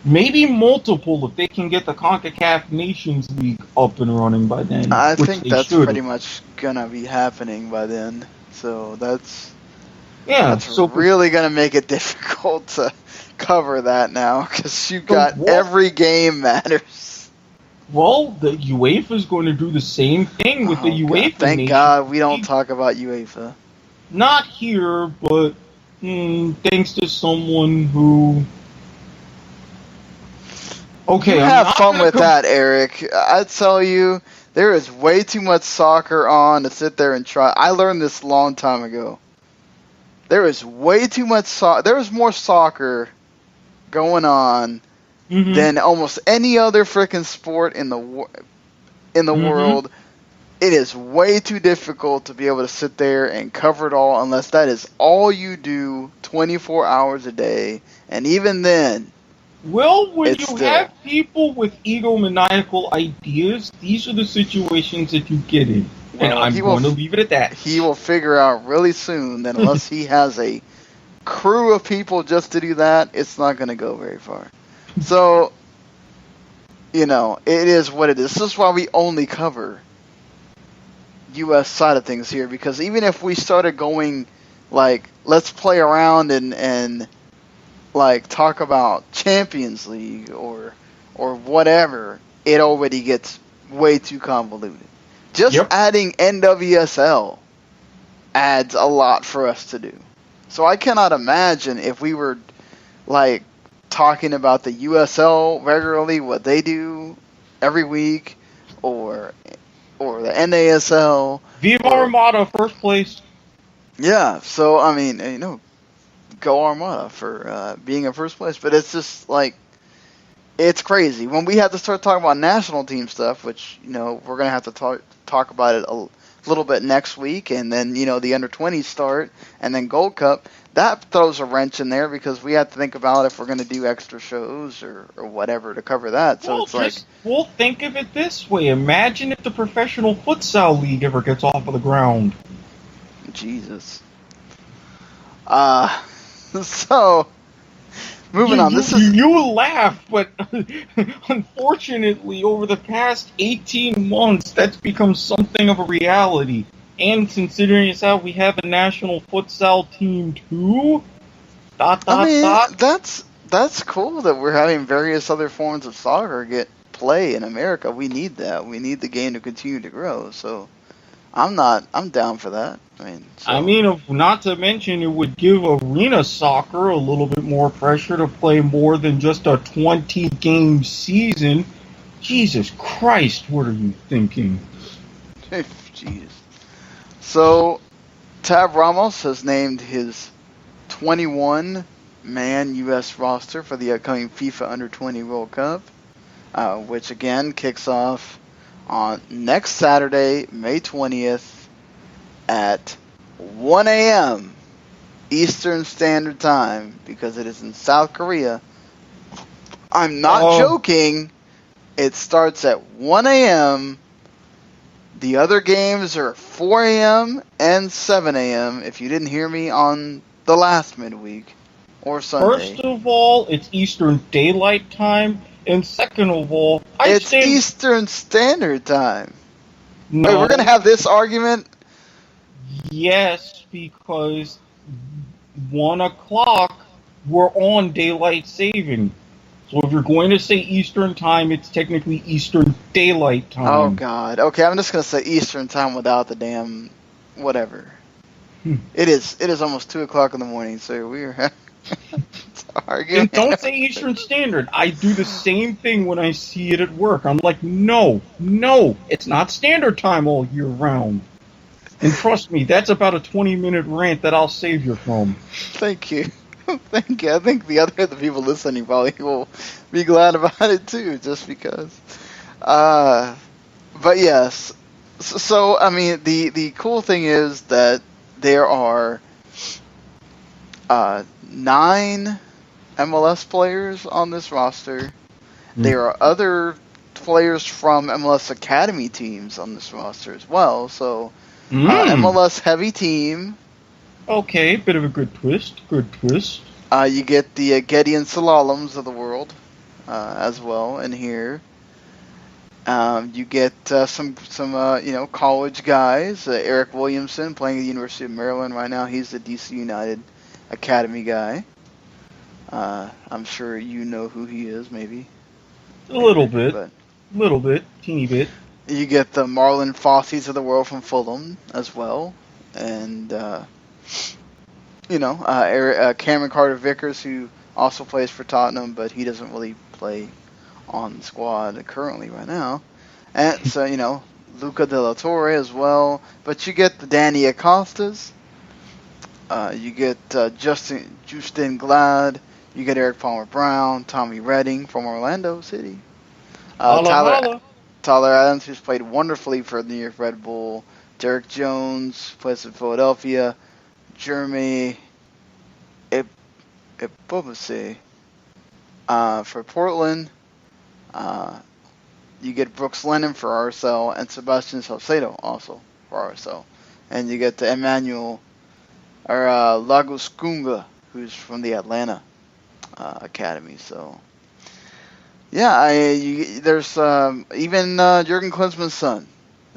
maybe multiple if they can get the CONCACAF Nations League up and running by then. I think that's pretty much gonna be happening by then. So that's really gonna make it difficult to cover that now because you got every game matters. Well, the UEFA is going to do the same thing with the UEFA. Thank God we don't talk about UEFA. Not here, but thanks to someone who. Okay, you have fun with that, Eric. I tell you, there is way too much soccer on to sit there and try. I learned this a long time ago. There is way too much soccer. There is more soccer going on than almost any other freaking sport in the world. It is way too difficult to be able to sit there and cover it all unless that is all you do 24 hours a day. And even then, well, when you have people with egomaniacal ideas, these are the situations that you get in. And I'm going to leave it at that. He will figure out really soon that unless he has a crew of people just to do that, it's not going to go very far. So, it is what it is. This is why we only cover U.S. side of things here, because even if we started going, like, let's play around and like talk about Champions League or whatever, it already gets way too convoluted. Just adding NWSL adds a lot for us to do. So I cannot imagine if we were like talking about the USL regularly, what they do every week, or the NASL. Viva Armada, first place. Yeah, so I mean, go Armada for being in first place. But it's just like, it's crazy when we have to start talking about national team stuff, which we're gonna have to talk about it a little bit next week, and then the under-20s start, and then Gold Cup. That throws a wrench in there because we have to think about if we're going to do extra shows or whatever to cover that. So well, think of it this way. Imagine if the professional futsal league ever gets off of the ground. Jesus. So, moving on. You will laugh, but unfortunately, over the past 18 months, that's become something of a reality. And considering it's how we have a national futsal team too. That's cool that we're having various other forms of soccer get play in America. We need that. We need the game to continue to grow. So I'm down for that. Not to mention it would give arena soccer a little bit more pressure to play more than just a 20-game season. Jesus Christ, what are you thinking? Jesus. So, Tab Ramos has named his 21-man U.S. roster for the upcoming FIFA Under-20 World Cup, which again kicks off on next Saturday, May 20th at 1 a.m. Eastern Standard Time, because it is in South Korea. I'm not joking. It starts at 1 a.m. The other games are 4 a.m. and 7 a.m. if you didn't hear me on the last midweek or Sunday. First of all, it's Eastern Daylight Time, and second of all, it's Eastern Standard Time. No. Wait, we're going to have this argument? Yes, because 1 o'clock, we're on Daylight Saving. So if you're going to say Eastern Time, it's technically Eastern Daylight Time. Oh, God. Okay, I'm just going to say Eastern Time without the damn whatever. It is almost 2 o'clock in the morning, so we're arguing. And don't say Eastern Standard. I do the same thing when I see it at work. I'm like, no, it's not Standard Time all year round. And trust me, that's about a 20-minute rant that I'll save you from. Thank you. Thank you. I think the people listening probably will be glad about it too, just because. But yes. So I mean, the cool thing is that there are 9 MLS players on this roster. There are other players from MLS Academy teams on this roster as well. So MLS heavy team. Okay, bit of a good twist. You get the Gideon Salaloms of the world as well in here. You get some college guys. Eric Williamson playing at the University of Maryland right now. He's the DC United Academy guy. I'm sure you know who he is, maybe. A little bit, teeny bit. You get the Marlon Fossies of the world from Fulham as well, and Cameron Carter-Vickers, who also plays for Tottenham, but he doesn't really play on the squad currently right now. And so, Luca De La Torre as well. But you get the Danny Acostas. You get Justin Glad. You get Eric Palmer-Brown, Tommy Redding from Orlando City. Tyler Adams, who's played wonderfully for the New York Red Bull. Derek Jones, plays in Philadelphia. Jeremy Ebobase for Portland. You get Brooks Lennon for RSL and Sebastian Salcedo also for RSL. And you get the Emmanuel Lagos Kunga, who's from the Atlanta Academy. So, yeah, there's even Jurgen Klinsmann's son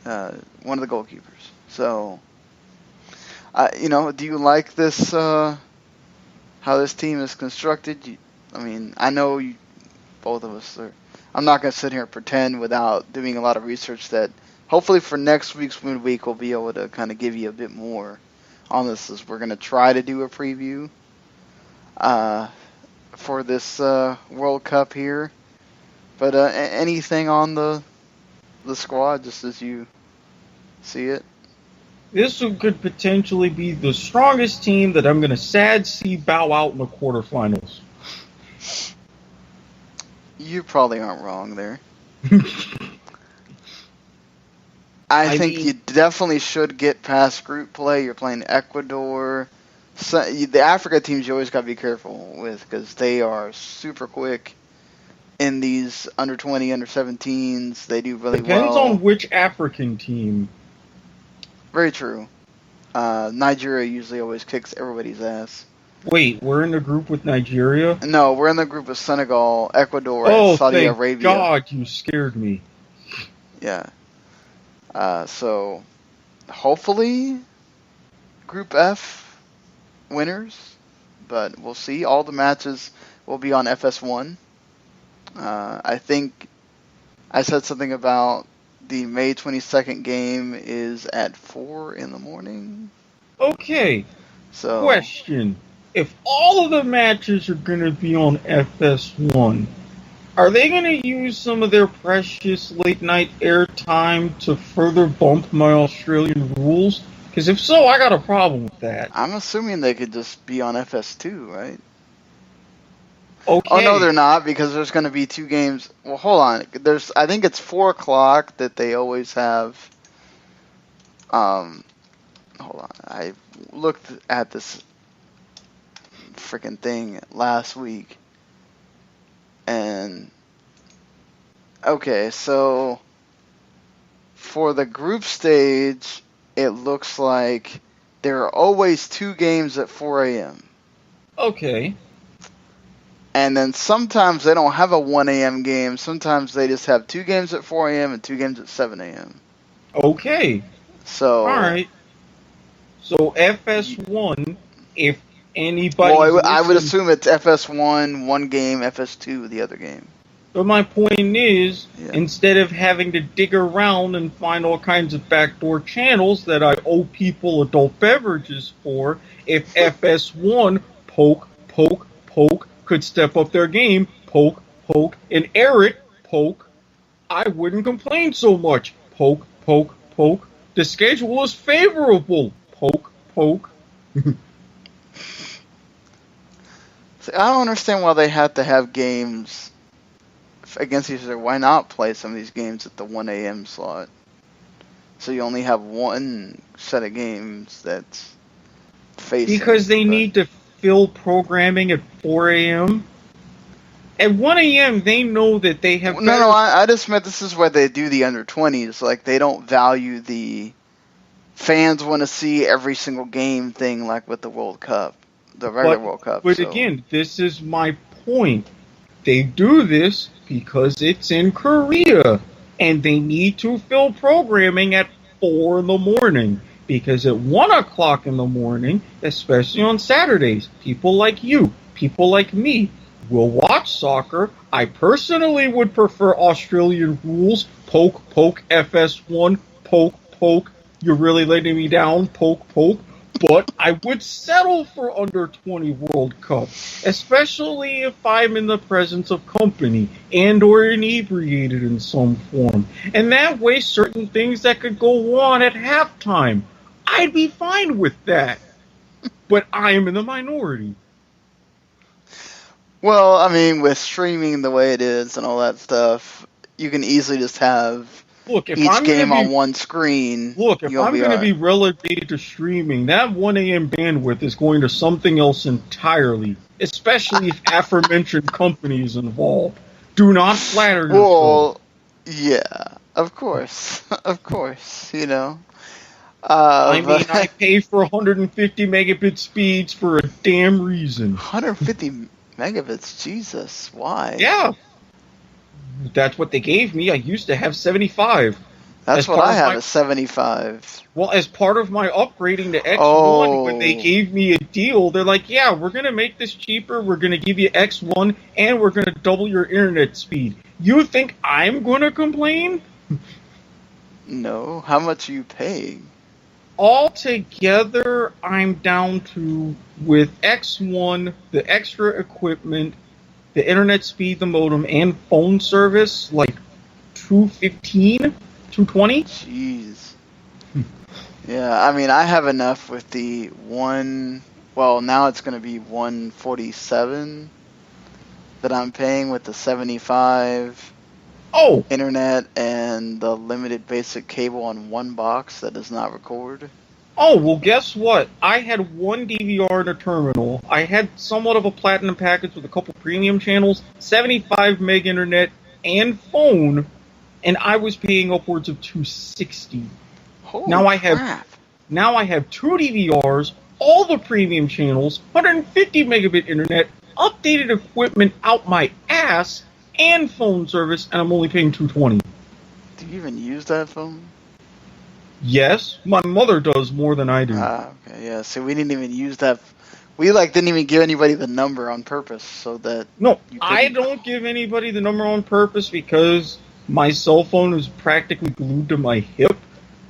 one of the goalkeepers. So, do you like this? How this team is constructed? I know both of us are. I'm not going to sit here and pretend without doing a lot of research that hopefully for next week's midweek we'll be able to kind of give you a bit more on this. As we're going to try to do a preview for this World Cup here. But anything on the squad, just as you see it? This could potentially be the strongest team that I'm going to sad see bow out in the quarterfinals. You probably aren't wrong there. I think you definitely should get past group play. You're playing Ecuador. So, the Africa teams you always got to be careful with because they are super quick in these under 20, under 17s. They do really well. Depends on which African team. Very true. Nigeria usually always kicks everybody's ass. Wait, we're in the group with Nigeria? No, we're in the group with Senegal, Ecuador, and Saudi Arabia. Oh, thank God, you scared me. Yeah. So, hopefully, Group F winners, but we'll see. All the matches will be on FS1. I think I said something about the May 22nd game is at 4 in the morning. Okay. So, question. If all of the matches are going to be on FS1, are they going to use some of their precious late-night airtime to further bump my Australian rules? Because if so, I got a problem with that. I'm assuming they could just be on FS2, right? Okay. Oh, no, they're not, because there's going to be 2 games. Well, hold on. I think it's 4 o'clock that they always have. Hold on. I looked at this freaking thing last week. And, okay, so for the group stage, it looks like there are always 2 games at 4 a.m. Okay. And then sometimes they don't have a 1 a.m. game. Sometimes they just have 2 games at 4 a.m. and 2 games at 7 a.m. Okay. So. All right. So FS1, if anybody. Well, I would assume it's FS1, 1 game, FS2, the other game. But my point is, instead of having to dig around and find all kinds of backdoor channels that I owe people adult beverages for, if FS1, poke, could step up their game, poke, and Erik, poke, I wouldn't complain so much. Poke. The schedule is favorable. Poke. See, I don't understand why they have to have games against each other. Why not play some of these games at the 1 a.m. slot? So you only have 1 set of games that's facing. Because they need to fill programming at 4 a.m. At 1 a.m., they know that they have... No, I just meant this is where they do the under-20s. Like, they don't value the fans want to see every single game thing like with the World Cup, the regular World Cup. But again, this is my point. They do this because it's in Korea, and they need to fill programming at 4 in the morning. Because at 1 o'clock in the morning, especially on Saturdays, people like you, people like me, will watch soccer. I personally would prefer Australian rules. Poke, FS1, poke. You're really letting me down, poke. But I would settle for under 20 World Cup, especially if I'm in the presence of company and or inebriated in some form. And that way, certain things that could go on at halftime, I'd be fine with that. But I am in the minority. Well, I mean, with streaming the way it is and all that stuff, you can easily just have each game on one screen. Look, if I'm going to be relegated to streaming, that 1 a.m. bandwidth is going to something else entirely, especially if aforementioned company is involved. Do not flatter yourself. Well, yeah, of course, you know. I pay for 150 megabit speeds for a damn reason. 150 megabits, Jesus, why? Yeah. That's what they gave me. I used to have 75. That's As what part I of have, my- is 75. Well, as part of my upgrading to X1, Oh. when they gave me a deal, they're like, yeah, we're going to make this cheaper, we're going to give you X1, and we're going to double your internet speed. You think I'm going to complain? No, how much are you paying? Altogether, I'm down to, with X1, the extra equipment, the internet speed, the modem, and phone service, like 215, 220. Jeez. Yeah, I mean, I have enough with the one. Well, now it's going to be 147 that I'm paying with the 75 Oh, internet and the limited basic cable on one box that does not record. oh, well, guess what? I had one DVR in a terminal. I had somewhat of a platinum package with a couple premium channels, 75 meg internet, and phone, and I was paying upwards of 260. Holy Now I have- crap. Now I have two DVRs, all the premium channels, 150 megabit internet, updated equipment out my ass, and phone service, and I'm only paying 220. Do you even use that phone? Yes, my mother does more than I do. Okay, yeah. So we didn't even use that. We didn't even give anybody the number on purpose so that. No, you I couldn't- don't give anybody the number on purpose because my cell phone is practically glued to my hip.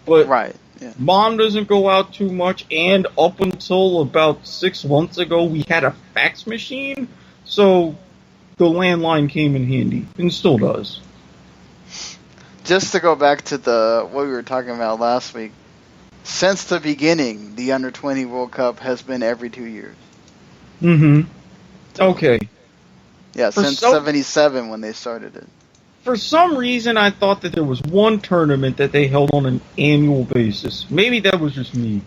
But Right. Yeah. Mom doesn't go out too much, and up until about 6 months ago, we had a fax machine, so the landline came in handy, and still does. Just to go back to what we were talking about last week, since the beginning, the Under-20 World Cup has been every 2 years. Mm-hmm. Okay. Yeah, For since some- 77 when they started it. For some reason, I thought that there was one tournament that they held on an annual basis. Maybe that was just me.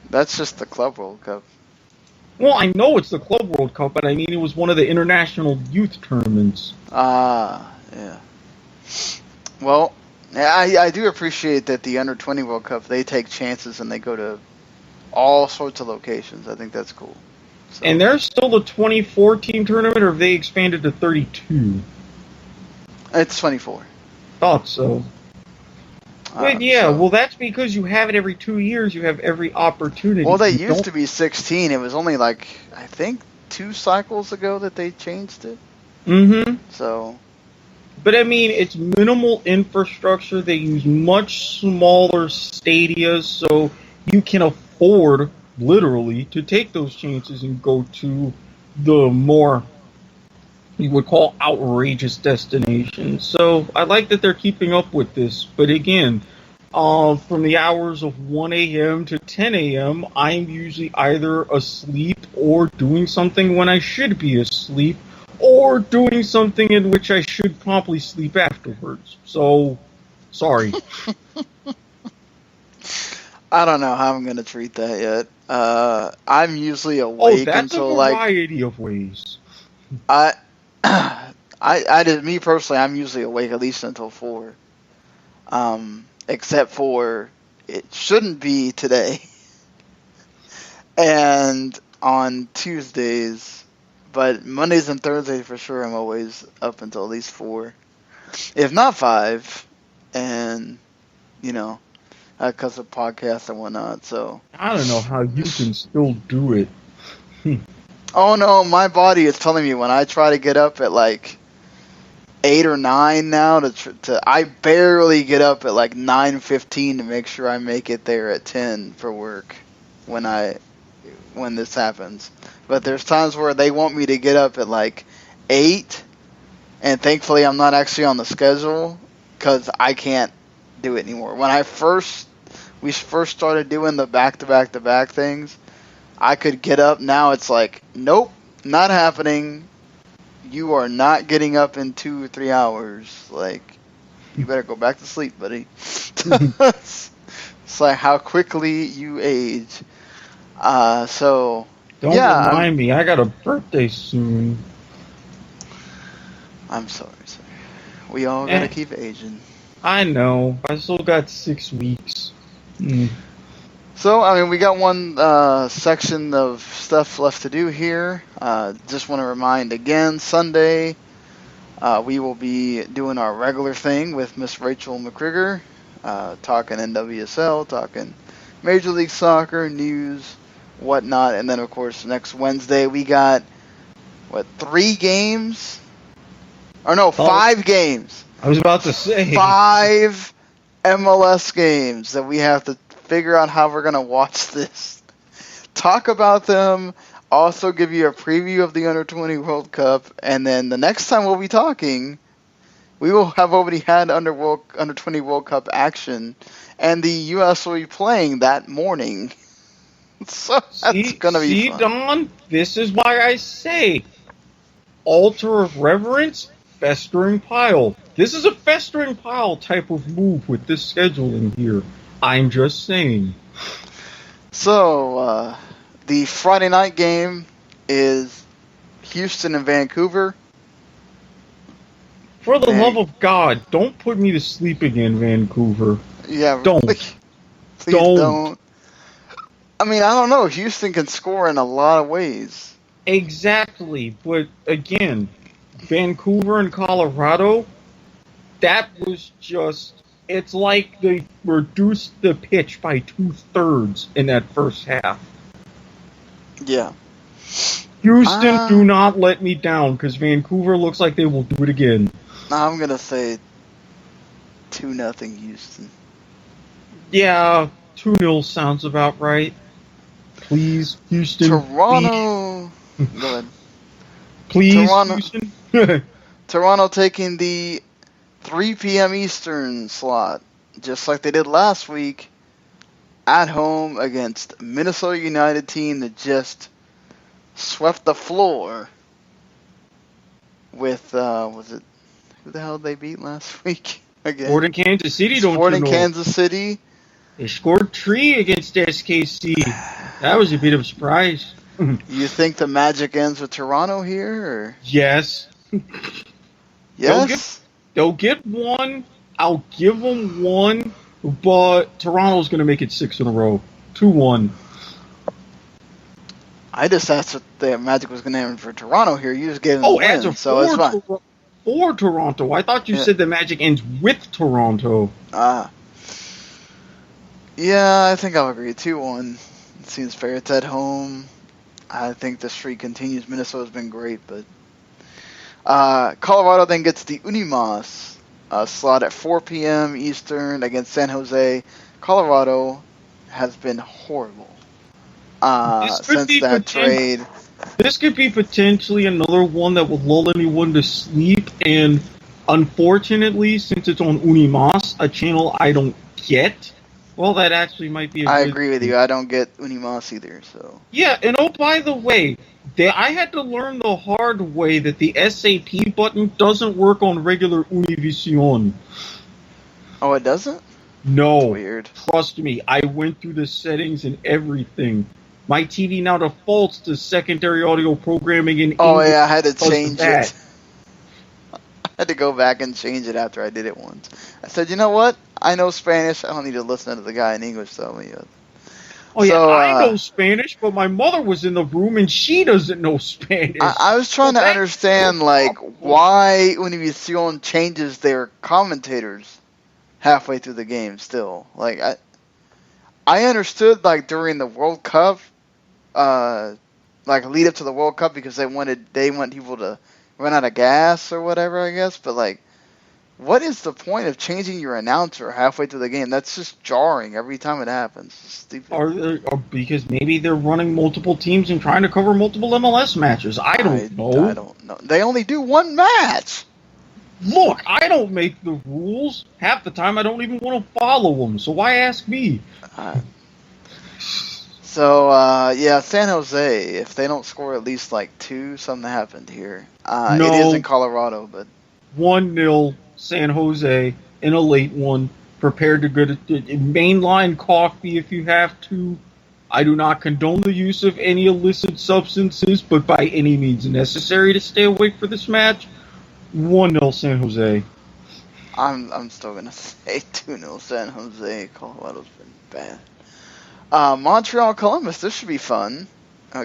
That's just the Club World Cup. Well, I know it's the Club World Cup, but I mean it was one of the international youth tournaments. Ah, yeah. Well, yeah, I do appreciate that the Under-20 World Cup, they take chances and they go to all sorts of locations. I think that's cool. So, And there's still the 24-team tournament, or have they expanded to 32? it's 24. Thought so. But yeah, So- well, that's because you have it every 2 years. You have every opportunity. Well, they You used don't- to be 16. It was only like, I think, 2 cycles ago that they changed it. Mm-hmm. So, But I mean, it's minimal infrastructure. They use much smaller stadias, so you can afford, literally, to take those chances and go to the more, you would call, outrageous destinations. So I like that they're keeping up with this. But again, from the hours of 1 a.m. to 10 a.m., I'm usually either asleep or doing something when I should be asleep, or doing something in which I should promptly sleep afterwards. So, sorry. I don't know how I'm going to treat that yet. I'm usually Oh, awake that's a until like variety of ways. me personally, I'm usually awake at least until 4. Except for it shouldn't be today. And on Tuesdays, but Mondays and Thursdays for sure, I'm always up until at least 4, if not 5, and because of podcasts and whatnot. So, I don't know how you can still do it. oh no, my body is telling me when I try to get up at like 8 or 9 now I barely get up at like 9:15 to make sure I make it there at 10 for work when this happens. But there's times where they want me to get up at like 8, and thankfully I'm not actually on the schedule because I can't do it anymore. When we first started doing the back-to-back-to-back things, I could get up. Now it's like, nope, not happening. You are not getting up in 2 or 3 hours. Like, you better go back to sleep, buddy. It's like how quickly you age. So... Don't Yeah, remind me, I got a birthday soon. I'm sorry, sir. We all gotta Eh. keep aging. I know. I still got 6 weeks. So, I mean, we got one section of stuff left to do here. Just want to remind again, Sunday, we will be doing our regular thing with Miss Rachel McCrigger. talking NWSL, talking Major League Soccer, news, whatnot. And then, of course, next Wednesday we got, 3 games? Or no, 5 games. I was about to say. 5 MLS games that we have to figure out how we're going to watch this. Talk about them. Also give you a preview of the Under-20 World Cup. And then the next time we'll be talking, we will have already had Under-20 World Cup action. And the U.S. will be playing that morning. So that's going to be fun. See, Don, this is why I say altar of reverence, festering pile. This is a festering pile type of move with this scheduling here. I'm just saying. So, the Friday night game is Houston and Vancouver. For the love of God, don't put me to sleep again, Vancouver. Yeah, don't. Please don't. I mean, I don't know. Houston can score in a lot of ways. Exactly, but again, Vancouver and Colorado, that was just... It's like they reduced the pitch by 2/3 in that first half. Yeah. Houston, do not let me down, because Vancouver looks like they will do it again. I'm going to say 2-0 Houston. Yeah, 2-0 sounds about right. Please, Houston. Toronto. Go ahead. Please, Toronto. Houston. Toronto taking the 3 p.m. Eastern slot, just like they did last week, at home against Minnesota United team that just swept the floor with, was it, who the hell did they beat last week? Again? Sporting Kansas City, don't Sporting you know? Kansas City. They scored 3 against SKC. That was a bit of a surprise. You think the magic ends with Toronto here? Or? Yes. Yes? They'll get one. I'll give them one. But Toronto's going to make it 6 in a row. 2-1. I just asked what the Magic was going to end for Toronto here. You just gave them a win, so it's fine. For Toronto. I thought you said the Magic ends with Toronto. Yeah, I think I'll agree. 2-1. It seems fair. It's at home. I think the streak continues. Minnesota's been great, but Colorado then gets the Unimas slot at 4 p.m. Eastern against San Jose. Colorado has been horrible since that trade. This could be potentially another one that will lull anyone to sleep, and unfortunately, since it's on Unimas, a channel I don't get, well, that actually might be I agree with you. I don't get Unimas either, so... Yeah, and oh, by the way, I had to learn the hard way that the SAP button doesn't work on regular Univision. Oh, it doesn't? No. That's weird. Trust me, I went through the settings and everything. My TV now defaults to secondary audio programming in English. Oh, yeah, I had to change it. I had to go back and change it after I did it once. I said, you know what? I know Spanish. I don't need to listen to the guy in English tell me. Oh, yeah, I know Spanish, but my mother was in the room and she doesn't know Spanish. I was trying to understand, why Univision changes their commentators halfway through the game still. I understood, during the World Cup, lead up to the World Cup because they want people to run out of gas or whatever, I guess. But, what is the point of changing your announcer halfway through the game? That's just jarring every time it happens. It's stupid. Or because maybe they're running multiple teams and trying to cover multiple MLS matches. I don't know. I don't know. They only do one match. Look, I don't make the rules. Half the time I don't even want to follow them, so why ask me? San Jose, if they don't score at least 2, something happened here. No. It is in Colorado, but 1-0 San Jose in a late one. Prepared to go to mainline coffee if you have to. I do not condone the use of any illicit substances, but by any means necessary to stay awake for this match. 1-0 San Jose. I'm still gonna say 2-0 San Jose. Colorado's been bad. Montreal Columbus. This should be fun.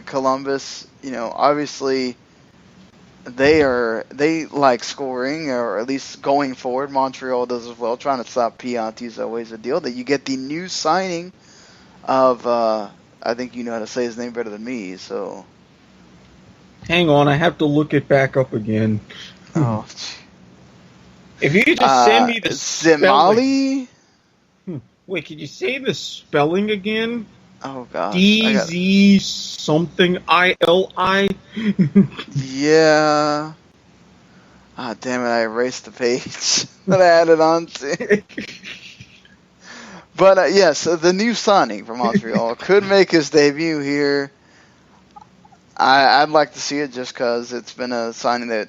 Columbus, obviously they like scoring, or at least going forward. Montreal does as well. Trying to stop Piatti is always a deal. That you get the new signing of I think you know how to say his name better than me. So Hang on, I have to look it back up again. oh, If you could just send me the spelling. Zemali. Wait, could you say the spelling again? Oh gosh, DZ something ILI. Yeah. Ah, damn it! I erased the page that I added on to. But yes, the new signing from Montreal could make his debut here. I'd like to see it just because it's been a signing that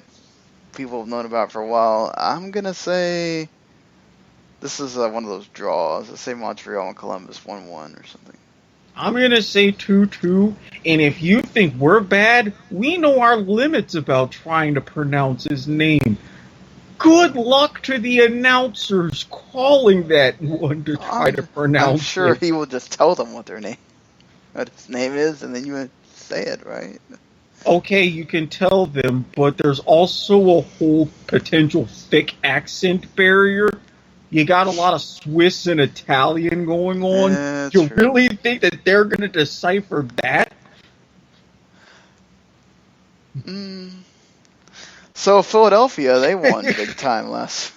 people have known about for a while. I'm gonna say this is one of those draws. Let's say Montreal and Columbus 1-1 or something. I'm gonna say 2-2, and if you think we're bad, we know our limits about trying to pronounce his name. Good luck to the announcers calling that one to try to pronounce I'm sure it. he will just tell them what his name is, and then you say it, right? Okay, you can tell them, but there's also a whole potential thick accent barrier. You got a lot of Swiss and Italian going on. Yeah, You true. really think that they're going to decipher that? So Philadelphia, they won big time last.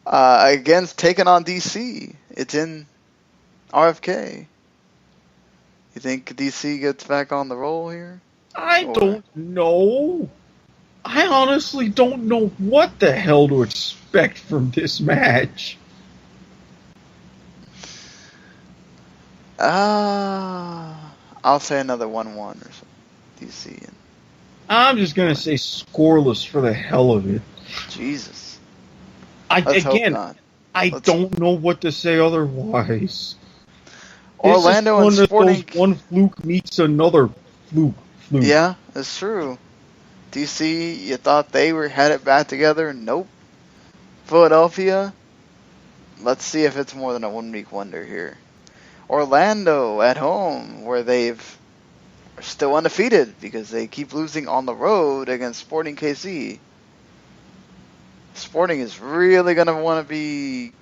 Against taking on DC. It's in RFK. You think DC gets back on the roll here? I don't know. I honestly don't know what the hell to expect from this match. I'll say another 1-1 or something. DC. I'm just going to say scoreless for the hell of it. Jesus. I Let's don't know what to say otherwise. Orlando and Sporting. One fluke meets another fluke. Yeah, it's true. DC, you thought they had it back together? Nope. Philadelphia, let's see if it's more than a 1 week wonder here. Orlando at home, where are still undefeated because they keep losing on the road against Sporting KC. Sporting is really going to want to be.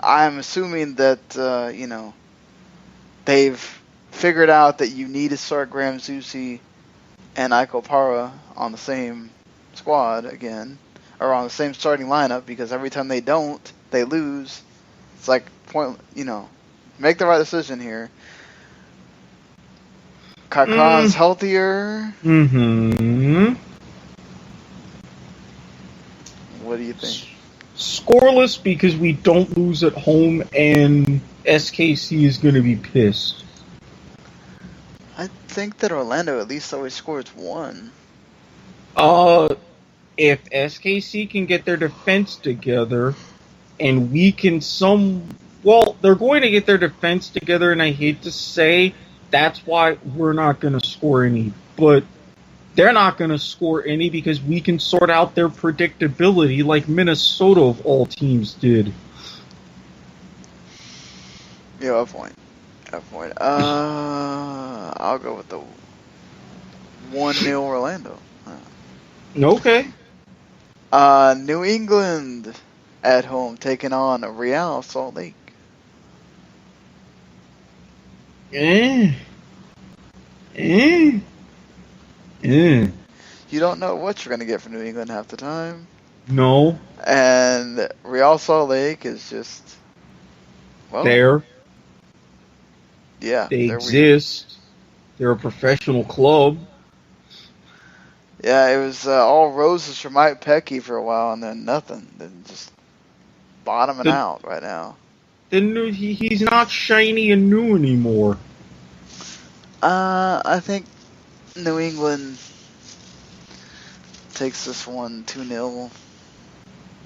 I'm assuming that, they've figured out that you need to start Graham Zusi and Iko Para on the same squad again, or on the same starting lineup, because every time they don't, they lose. It's like, make the right decision here. Kaká's healthier. Mm-hmm. What do you think? Scoreless because we don't lose at home, and SKC is going to be pissed. I think that Orlando at least always scores one. If SKC can get their defense together, and we can they're going to get their defense together, and I hate to say that's why we're not going to score any, but they're not going to score any because we can sort out their predictability like Minnesota of all teams did. Yeah, a point. I'll go with the 1-0 Orlando. Okay. New England at home taking on Real Salt Lake. You don't know what you're going to get from New England half the time. No. And Real Salt Lake is just... there. Yeah. They exist. They're a professional club. Yeah, it was all roses for Mike Pecky for a while, and then nothing. Then just bottoming out right now. He's not shiny and new anymore. I think New England takes this one 2-0.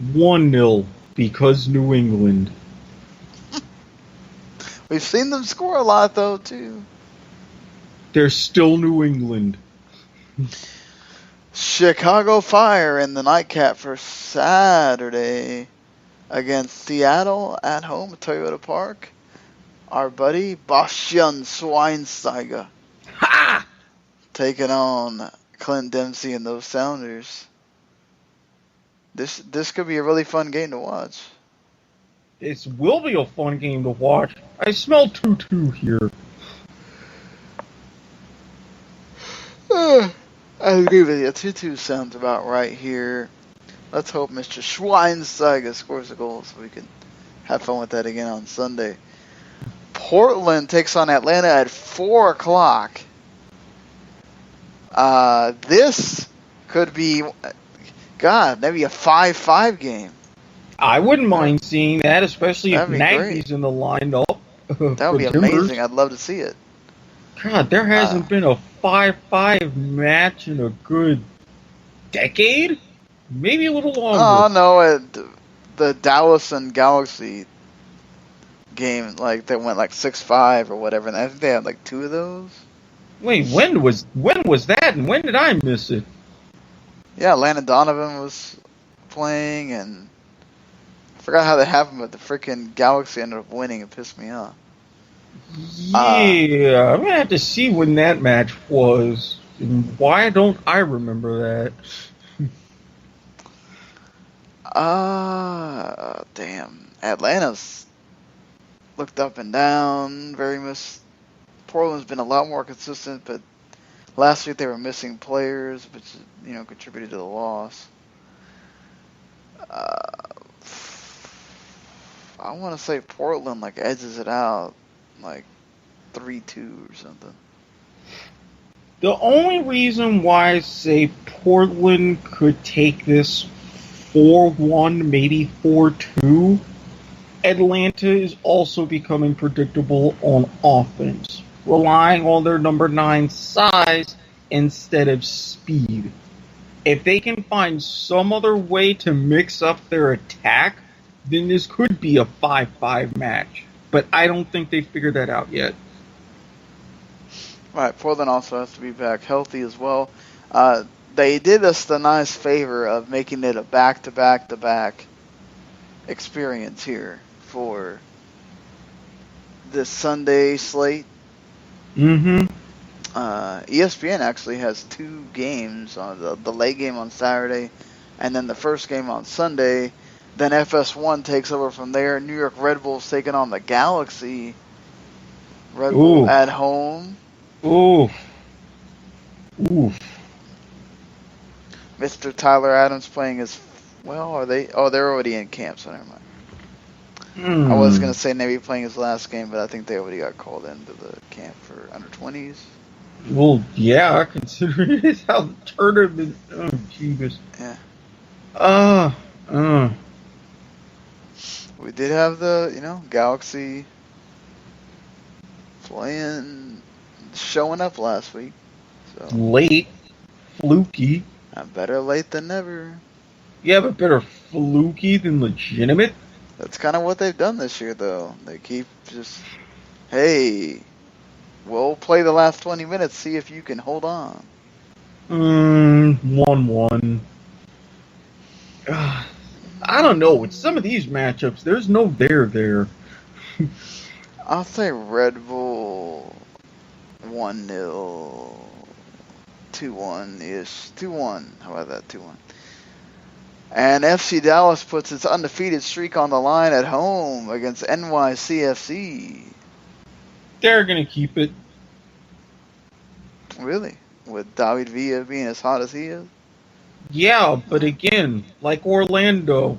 1-0 because New England. We've seen them score a lot, though, too. They're still New England. Chicago Fire in the nightcap for Saturday against Seattle at home at Toyota Park. Our buddy Bastian Schweinsteiger taking on Clint Dempsey and those Sounders. This could be a really fun game to watch. This will be a fun game to watch. I smell 2-2 here. I agree with you. 2-2 sounds about right here. Let's hope Mr. Schweinsteiger scores a goal so we can have fun with that again on Sunday. Portland takes on Atlanta at 4 o'clock. This could be, maybe a 5-5 game. I wouldn't mind seeing that, especially if That'd be Nagy's great. in the lineup. That would be amazing. I'd love to see it. God, there hasn't been a 5-5 match in a good decade? Maybe a little longer. Oh, no, the Dallas and Galaxy game, like, that went like 6-5 or whatever, and I think they had like 2 of those. Wait, when was that, and when did I miss it? Yeah, Landon Donovan was playing, and I forgot how that happened, but the freaking Galaxy ended up winning. It pissed me off. Yeah, I'm gonna have to see when that match was, and why don't I remember that? Damn. Atlanta's looked up and down. Portland's been a lot more consistent, but last week they were missing players, which contributed to the loss. I want to say Portland like edges it out, like 3-2 or something. The only reason why I say Portland could take this 4-1, maybe 4-2, Atlanta is also becoming predictable on offense, relying on their number 9 size instead of speed. If they can find some other way to mix up their attack, then this could be a 5-5 match. But I don't think they figured that out yet. Right, Portland also has to be back healthy as well. They did us the nice favor of making it a back-to-back-to-back experience here for this Sunday slate. Mm-hmm. ESPN actually has 2 games, the late game on Saturday and then the first game on Sunday. Then FS1 takes over from there. New York Red Bulls taking on the Galaxy. Red Bull at home. Oof. Mr. Tyler Adams playing his... Well, are they... Oh, they're already in camp, so never mind. I was going to say maybe playing his last game, but I think they already got called into the camp for under-20s. Well, yeah, considering it's how the tournament... Oh, jeebus. Yeah. We did have the, Galaxy showing up last week. So late, fluky. Better late than never. Yeah, but better fluky than legitimate. That's kind of what they've done this year, though. They keep just, hey, we'll play the last 20 minutes, see if you can hold on. 1-1. I don't know. With some of these matchups, there's no there. I'll say Red Bull 1-0, 2-1-ish. 2-1. How about that? 2-1. And FC Dallas puts its undefeated streak on the line at home against NYCFC. They're going to keep it. Really? With David Villa being as hot as he is? Yeah, but again, like Orlando,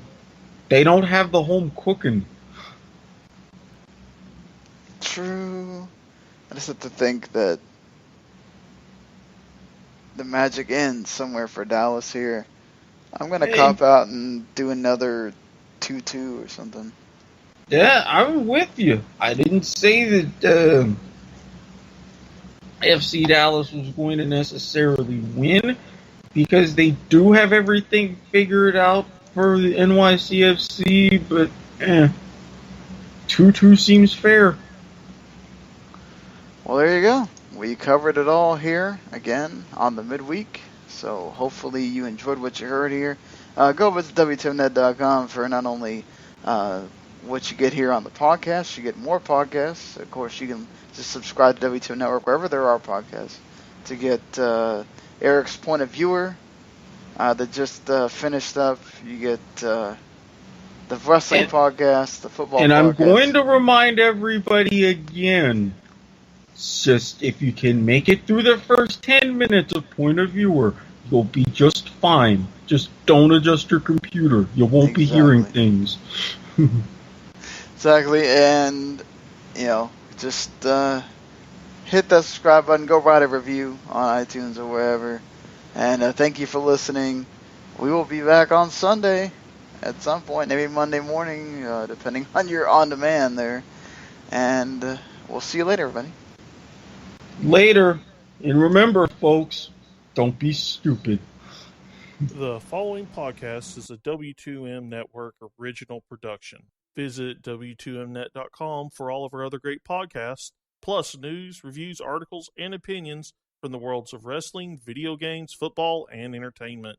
they don't have the home cooking. True. I just have to think that the magic ends somewhere for Dallas here. I'm going to cop out and do another 2-2 or something. Yeah, I'm with you. I didn't say that FC Dallas was going to necessarily win, because they do have everything figured out for the NYCFC, but 2-2 seems fair. Well, there you go. We covered it all here, again, on the midweek. So hopefully you enjoyed what you heard here. Go visit WTONet.com for not only what you get here on the podcast, you get more podcasts. Of course, you can just subscribe to WTO Network wherever there are podcasts to get Erik's Point of Viewer that just finished up. You get the wrestling podcast, the football and podcast. I'm going to remind everybody again, just if you can make it through the first 10 minutes of Point of Viewer, you'll be just fine. Just don't adjust your computer. You won't be hearing things. Exactly, and, just hit that subscribe button, go write a review on iTunes or wherever, and thank you for listening. We will be back on Sunday at some point, maybe Monday morning, depending on your on-demand there, and we'll see you later, everybody. Later, and remember, folks, don't be stupid. The following podcast is a W2M Network original production. Visit W2Mnet.com for all of our other great podcasts, plus news, reviews, articles, and opinions from the worlds of wrestling, video games, football, and entertainment.